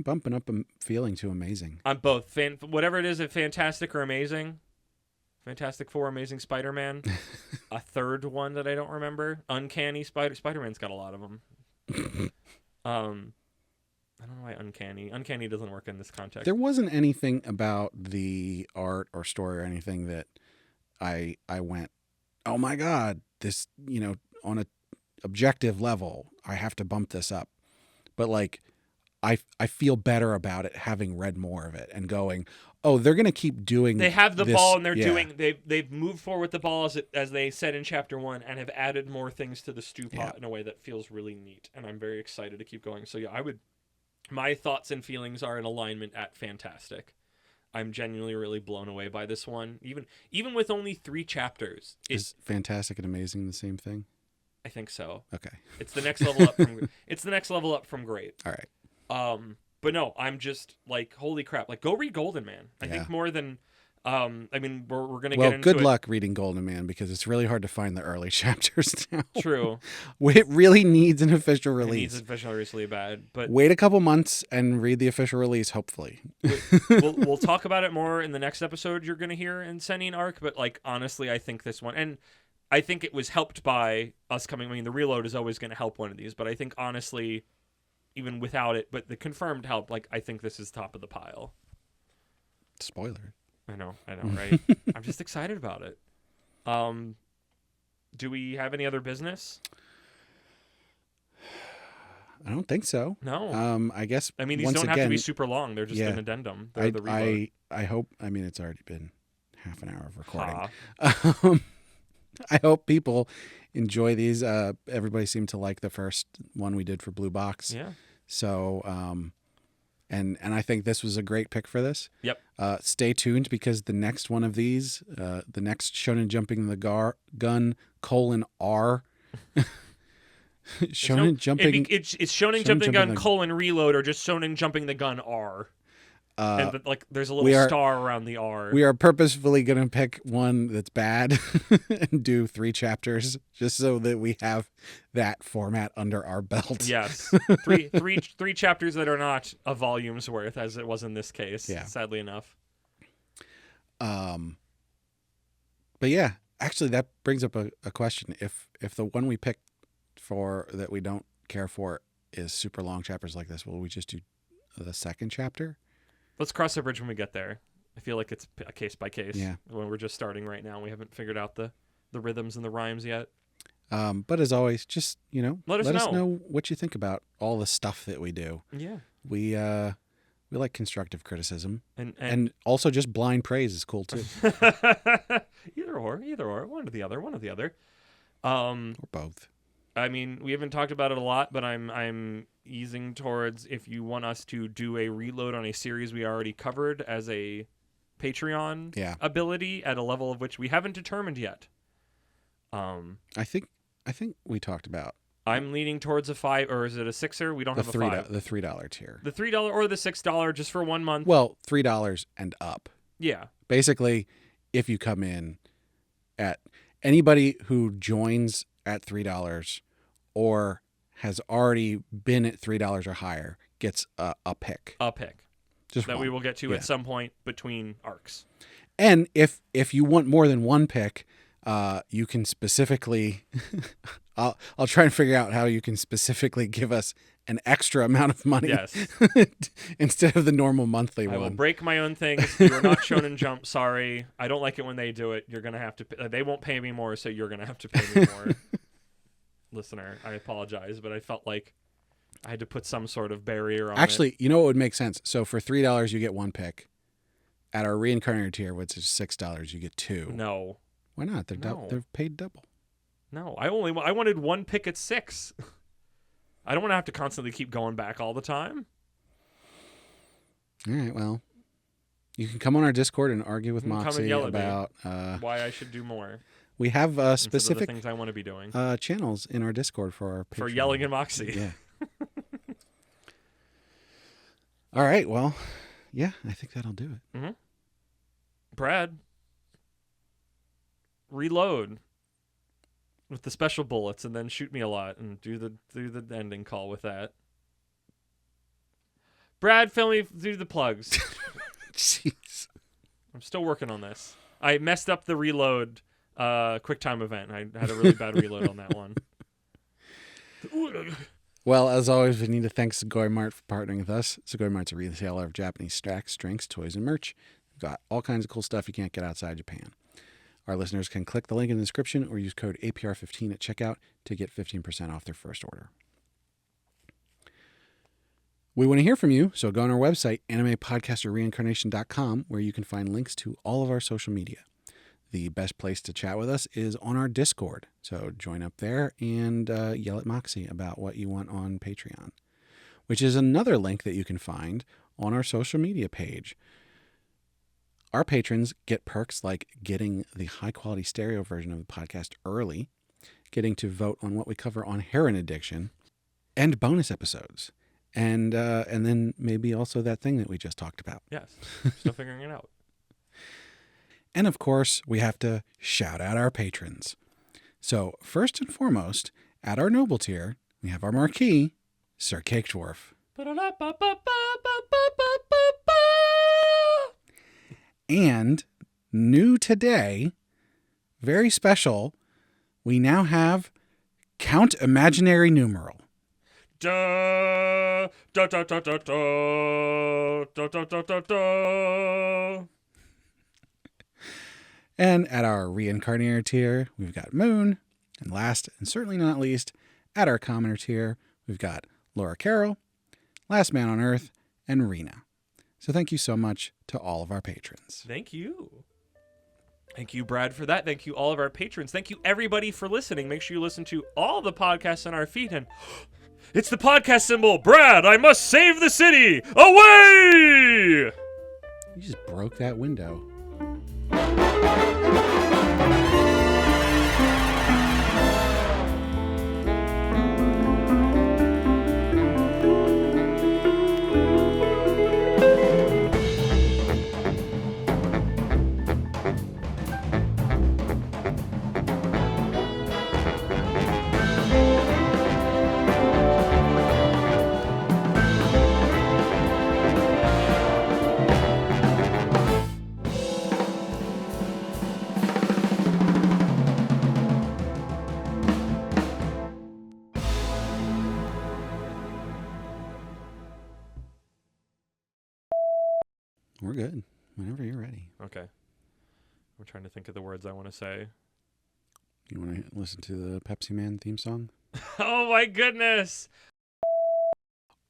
[SPEAKER 2] bumping up a feeling to amazing.
[SPEAKER 1] I'm both whatever it is, at fantastic or amazing. Fantastic Four, Amazing Spider-Man. A third one that I don't remember. Uncanny Spider-Man's got a lot of them. I don't know why Uncanny. Uncanny doesn't work in this context.
[SPEAKER 2] There wasn't anything about the art or story or anything that I went, oh my God, this, on a objective level, I have to bump this up. But like, I feel better about it having read more of it and going, oh, they're going to keep doing.
[SPEAKER 1] They have the
[SPEAKER 2] this,
[SPEAKER 1] ball and they're
[SPEAKER 2] yeah.
[SPEAKER 1] doing. They've moved forward with the ball as they said in chapter 1 and have added more things to the stew pot in a way that feels really neat. And I'm very excited to keep going. So yeah, my thoughts and feelings are in alignment at fantastic. I'm genuinely really blown away by this one. Even with only 3 chapters.
[SPEAKER 2] Is fantastic and amazing the same thing?
[SPEAKER 1] I think so.
[SPEAKER 2] Okay.
[SPEAKER 1] It's the next level up from it's the next level up from great.
[SPEAKER 2] All right.
[SPEAKER 1] But no, I'm just like, holy crap. Like, go read Golden Man. I think more than I mean, we're going to get into
[SPEAKER 2] good luck reading Golden Man because it's really hard to find the early chapters now.
[SPEAKER 1] True.
[SPEAKER 2] It really needs an official
[SPEAKER 1] It
[SPEAKER 2] release.
[SPEAKER 1] needs an official release really bad. But
[SPEAKER 2] wait a couple months and read the official release, hopefully.
[SPEAKER 1] we'll talk about it more in the next episode you're going to hear in Seinen Arc. But like, honestly, I think this one, and I think it was helped by us coming. I mean, the reload is always going to help one of these, but I think honestly, even without it, but the confirmed help, like, I think this is top of the pile.
[SPEAKER 2] Spoiler.
[SPEAKER 1] I know, right? I'm just excited about it. Do we have any other business?
[SPEAKER 2] I don't think so.
[SPEAKER 1] No.
[SPEAKER 2] I guess.
[SPEAKER 1] I mean, these don't have to be super long. They're just an addendum. They're the reload.
[SPEAKER 2] I hope. I mean, it's already been half an hour of recording.
[SPEAKER 1] Ha.
[SPEAKER 2] I hope people enjoy these. Everybody seemed to like the first one we did for Blue Box.
[SPEAKER 1] Yeah.
[SPEAKER 2] So, and I think this was a great pick for this.
[SPEAKER 1] Yep.
[SPEAKER 2] Stay tuned because the next one of these, the next Shonen Jumping the Gun :R. Shonen Jumping.
[SPEAKER 1] It's Shonen Jumping the Gun : Reload or just Shonen Jumping the Gun R. And like, there's a little star around the R.
[SPEAKER 2] We are purposefully going to pick one that's bad and do 3 chapters just so that we have that format under our belt.
[SPEAKER 1] Yes, three chapters that are not a volume's worth, as it was in this case.
[SPEAKER 2] Yeah.
[SPEAKER 1] Sadly enough.
[SPEAKER 2] But yeah, actually, that brings up a question. If the one we picked for that we don't care for is super long chapters like this, will we just do the second chapter?
[SPEAKER 1] Let's cross the bridge when we get there. I feel like it's a case by case.
[SPEAKER 2] Yeah.
[SPEAKER 1] When we're just starting right now, we haven't figured out the rhythms and the rhymes yet.
[SPEAKER 2] But as always, just
[SPEAKER 1] let us
[SPEAKER 2] know what you think about all the stuff that we do.
[SPEAKER 1] Yeah.
[SPEAKER 2] We like constructive criticism,
[SPEAKER 1] and
[SPEAKER 2] also just blind praise is cool too.
[SPEAKER 1] either or, one or the other.
[SPEAKER 2] Or both.
[SPEAKER 1] I mean, we haven't talked about it a lot, but I'm easing towards if you want us to do a reload on a series we already covered as a Patreon ability at a level of which we haven't determined yet.
[SPEAKER 2] I think we talked about.
[SPEAKER 1] I'm leaning towards a 5, or is it a 6er? We don't have a 5.
[SPEAKER 2] The $3 tier.
[SPEAKER 1] The $3 or the $6 just for 1 month.
[SPEAKER 2] Well, $3 and up.
[SPEAKER 1] Yeah.
[SPEAKER 2] Basically, if you come in at anybody who joins at $3 or has already been at $3 or higher gets a pick.
[SPEAKER 1] A pick.
[SPEAKER 2] Just
[SPEAKER 1] that
[SPEAKER 2] one.
[SPEAKER 1] We will get to at some point between arcs.
[SPEAKER 2] And if you want more than one pick, you can specifically I'll try and figure out how you can specifically give us an extra amount of money.
[SPEAKER 1] Yes.
[SPEAKER 2] Instead of the normal monthly one.
[SPEAKER 1] I will break my own things. You're not Shonen Jump. Sorry. I don't like it when they do it. You're going to have to they won't pay me more, so you're going to have to pay me more. Listener, I apologize, but I felt like I had to put some sort of barrier on
[SPEAKER 2] Actually, you know what would make sense? So for $3 you get one pick. At our reincarnated tier, which is $6, you get 2.
[SPEAKER 1] No.
[SPEAKER 2] Why not? They're
[SPEAKER 1] No.
[SPEAKER 2] they're paid double.
[SPEAKER 1] No. I wanted one pick at 6. I don't want to have to constantly keep going back all the time.
[SPEAKER 2] All right, well, you can come on our Discord and argue with
[SPEAKER 1] You can come and
[SPEAKER 2] Moxie
[SPEAKER 1] yell at me.
[SPEAKER 2] about
[SPEAKER 1] Why I should do more.
[SPEAKER 2] We have
[SPEAKER 1] instead of
[SPEAKER 2] specific
[SPEAKER 1] the things I want to be doing.
[SPEAKER 2] Channels in our Discord for our Patreon.
[SPEAKER 1] For yelling at Moxie.
[SPEAKER 2] Yeah. All right, well, yeah, I think that'll do it.
[SPEAKER 1] Mm-hmm. Brad, reload with the special bullets and then shoot me a lot and do the ending call with that. Brad, fill me, do the plugs.
[SPEAKER 2] Jeez.
[SPEAKER 1] I'm still working on this. I messed up the reload QuickTime event. I had a really bad reload on that one.
[SPEAKER 2] Well, as always, we need to thank Sugoi Mart for partnering with us. Sugoi Mart's a retailer of Japanese snacks, drinks, toys, and merch. We've got all kinds of cool stuff you can't get outside Japan. Our listeners can click the link in the description or use code APR15 at checkout to get 15% off their first order. We want to hear from you, so go on our website, animepodcasterreincarnation.com, where you can find links to all of our social media. The best place to chat with us is on our Discord, so join up there and yell at Moxie about what you want on Patreon, which is another link that you can find on our social media page. Our patrons get perks like getting the high-quality stereo version of the podcast early, getting to vote on what we cover on heroin addiction, and bonus episodes. And then maybe also that thing that we just talked about.
[SPEAKER 1] Yes, still figuring it out.
[SPEAKER 2] And of course, we have to shout out our patrons. So first and foremost, at our noble tier, we have our marquee, Sir Cake Dwarf. And new today, very special, we now have Count Imaginary Numeral.
[SPEAKER 1] Da, da, da, da, da, da, da, da, da, da, da.
[SPEAKER 2] And at our reincarnator tier, we've got Moon. And last, and certainly not least, at our commoner tier, we've got Laura Carroll, Last Man on Earth, and Rena. So thank you so much to all of our patrons.
[SPEAKER 1] Thank you. Thank you, Brad, for that. Thank you, all of our patrons. Thank you, everybody, for listening. Make sure you listen to all the podcasts on our feed. And it's the podcast symbol. Brad, I must save the city. Away!
[SPEAKER 2] You just broke that window. We're good. Whenever you're ready.
[SPEAKER 1] Okay. I'm trying to think of the words I want to say.
[SPEAKER 2] You want to listen to the Pepsi Man theme song?
[SPEAKER 1] Oh, my goodness.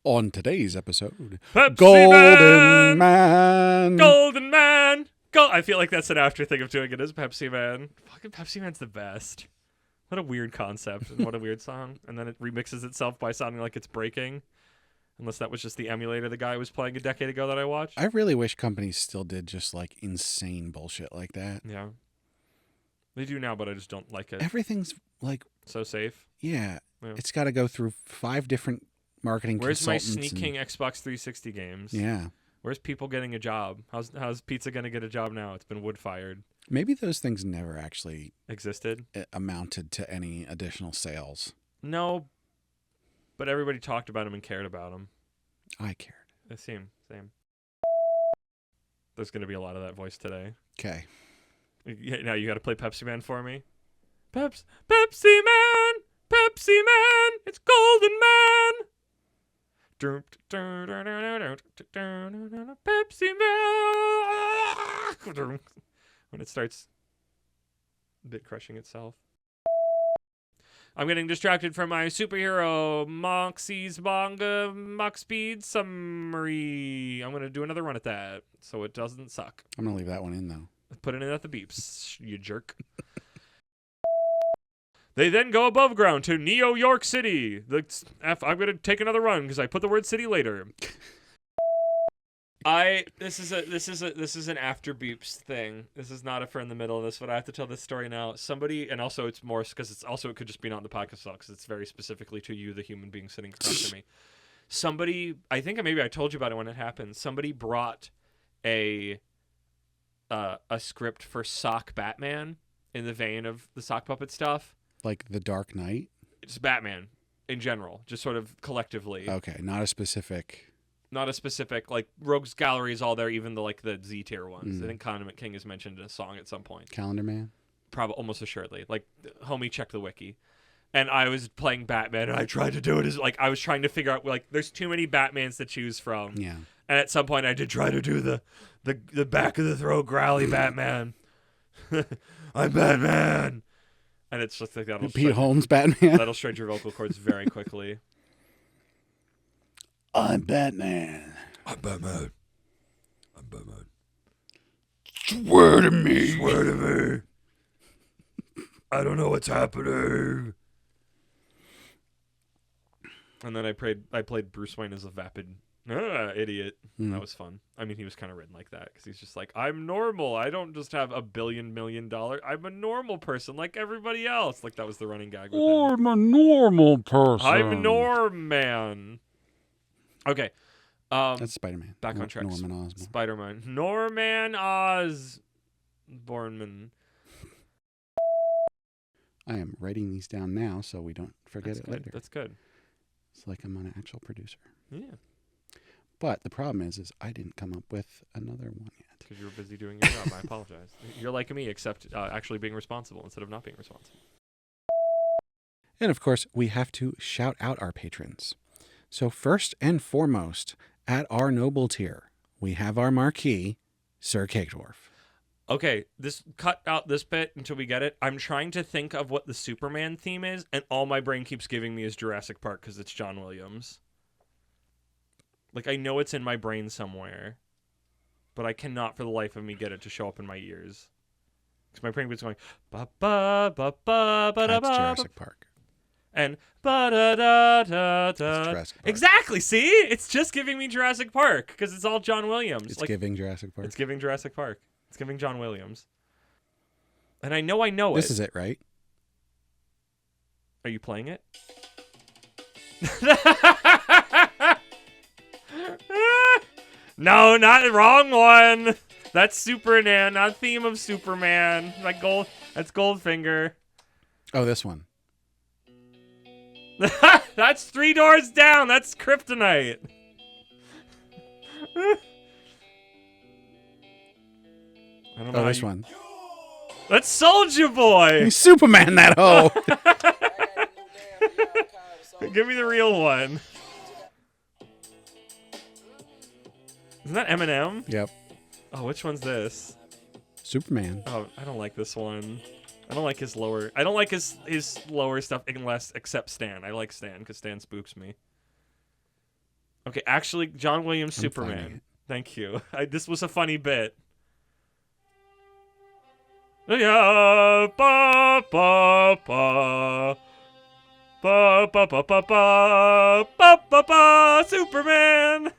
[SPEAKER 2] On today's episode,
[SPEAKER 1] Pepsi
[SPEAKER 2] Golden Man.
[SPEAKER 1] Golden Man. I feel like that's an after thing of doing it as Pepsi Man. Fucking Pepsi Man's the best. What a weird concept and what a weird song. And then it remixes itself by sounding like it's breaking. Unless that was just the emulator the guy was playing a decade ago that I watched.
[SPEAKER 2] I really wish companies still did just like insane bullshit like that.
[SPEAKER 1] Yeah. They do now, but I just don't like it.
[SPEAKER 2] Everything's like,
[SPEAKER 1] So safe.
[SPEAKER 2] yeah.
[SPEAKER 1] Yeah.
[SPEAKER 2] It's got to go through 5 different marketing
[SPEAKER 1] Where's my
[SPEAKER 2] consultants.
[SPEAKER 1] sneaking Xbox 360 games?
[SPEAKER 2] Yeah.
[SPEAKER 1] Where's people getting a job? How's Pizza gonna get a job now? It's been wood fired.
[SPEAKER 2] Maybe those things never actually
[SPEAKER 1] Existed?
[SPEAKER 2] amounted to any additional sales.
[SPEAKER 1] No, but everybody talked about him and cared about him.
[SPEAKER 2] I cared.
[SPEAKER 1] Same. There's gonna be a lot of that voice today.
[SPEAKER 2] Okay.
[SPEAKER 1] Now you got to play Pepsi Man for me. Pepsi Man, it's Golden Man. Pepsi Man. When it starts bit crushing itself. I'm getting distracted from my superhero Moxie's manga Mox Speed summary. I'm gonna do another run at that so it doesn't suck.
[SPEAKER 2] I'm gonna leave that one in though.
[SPEAKER 1] Put it in at the beeps, you jerk. They then go above ground to New York City. I'm gonna take another run because I put the word city later. This is an after beeps thing. This is not a for in the middle of this, but I have to tell this story now. Somebody, and also it's more because it could just be not in the podcast because it's very specifically to you, the human being sitting across from me. Somebody, I think maybe I told you about it when it happened. Somebody brought a script for Sock Batman in the vein of the sock puppet stuff.
[SPEAKER 2] Like The Dark Knight?
[SPEAKER 1] It's Batman in general, just sort of collectively.
[SPEAKER 2] Okay, not a specific,
[SPEAKER 1] like Rogues Gallery is all there, even the Z tier ones. I think Condiment King is mentioned in a song at some point.
[SPEAKER 2] Calendar Man?
[SPEAKER 1] Probably, almost assuredly. Like, homie, check the wiki. And I was playing Batman, and I tried to do it as, like, I was trying to figure out, like, there's too many Batmans to choose from.
[SPEAKER 2] Yeah.
[SPEAKER 1] And at some point, I did try to do the back of the throat growly Batman. I'm Batman! And it's just like that'll
[SPEAKER 2] Pete Holmes Batman?
[SPEAKER 1] That'll shred your vocal cords very quickly.
[SPEAKER 2] I'm Batman.
[SPEAKER 1] I'm Batman. I'm Batman.
[SPEAKER 2] Swear to me.
[SPEAKER 1] Swear to me. I don't know what's happening. And then I played Bruce Wayne as a vapid idiot. That was fun. I mean, he was kind of written like that because he's just like, I'm normal. I don't just have $1 billion. I'm a normal person like everybody else. Like that was the running gag with him.
[SPEAKER 2] I'm a normal person.
[SPEAKER 1] I'm Norman. Okay.
[SPEAKER 2] That's Spider-Man.
[SPEAKER 1] Back on track.
[SPEAKER 2] Norman Osborn.
[SPEAKER 1] Spider-Man. Norman Osbornman.
[SPEAKER 2] I am writing these down now so we don't forget it later.
[SPEAKER 1] That's good.
[SPEAKER 2] It's like I'm an actual producer.
[SPEAKER 1] Yeah.
[SPEAKER 2] But the problem is I didn't come up with another one yet.
[SPEAKER 1] Because you were busy doing your job. I apologize. You're like me, except actually being responsible instead of not being responsible.
[SPEAKER 2] And of course, we have to shout out our patrons. So first and foremost, at our noble tier, we have our marquee, Sir Cake Dwarf.
[SPEAKER 1] Okay, cut out this bit until we get it. I'm trying to think of what the Superman theme is, and all my brain keeps giving me is Jurassic Park because it's John Williams. Like, I know it's in my brain somewhere, but I cannot for the life of me get it to show up in my ears. Because my brain keeps going, ba-ba-ba-ba-ba-ba-ba-ba.
[SPEAKER 2] That's Jurassic Park.
[SPEAKER 1] And ba-da-da-da-da.
[SPEAKER 2] Jurassic Park.
[SPEAKER 1] Exactly, see? It's just giving me Jurassic Park because it's all John Williams.
[SPEAKER 2] It's giving Jurassic Park.
[SPEAKER 1] It's giving Jurassic Park. It's giving John Williams. And I know it.
[SPEAKER 2] This is it, right?
[SPEAKER 1] Are you playing it? No, not the wrong one. That's Superman, not theme of Superman. That's Goldfinger.
[SPEAKER 2] Oh, this one.
[SPEAKER 1] That's Three Doors Down. That's Kryptonite. I don't know.
[SPEAKER 2] Oh, this one.
[SPEAKER 1] That's Soulja Boy.
[SPEAKER 2] He's Superman, that hoe.
[SPEAKER 1] Give me the real one. Isn't that Eminem?
[SPEAKER 2] Yep.
[SPEAKER 1] Oh, which one's this?
[SPEAKER 2] Superman.
[SPEAKER 1] Oh, I don't like this one. I don't like his lower. I don't like his lower stuff except Stan. I like Stan because Stan spooks me. Okay, actually, John Williams Superman. Thank you. This was a funny bit. Yeah, ba ba ba ba ba ba ba ba ba ba ba Superman.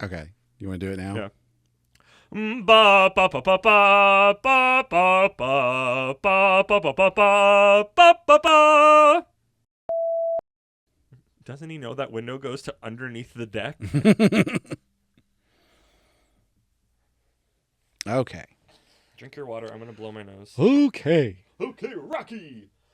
[SPEAKER 2] Okay, you want to do it now?
[SPEAKER 1] Yeah. Ba ba ba ba ba ba ba ba ba ba ba ba ba ba ba. Doesn't he know that window goes to underneath the deck?
[SPEAKER 2] Okay.
[SPEAKER 1] Drink your water. I'm gonna blow my nose.
[SPEAKER 2] Okay.
[SPEAKER 1] Okay, Rocky.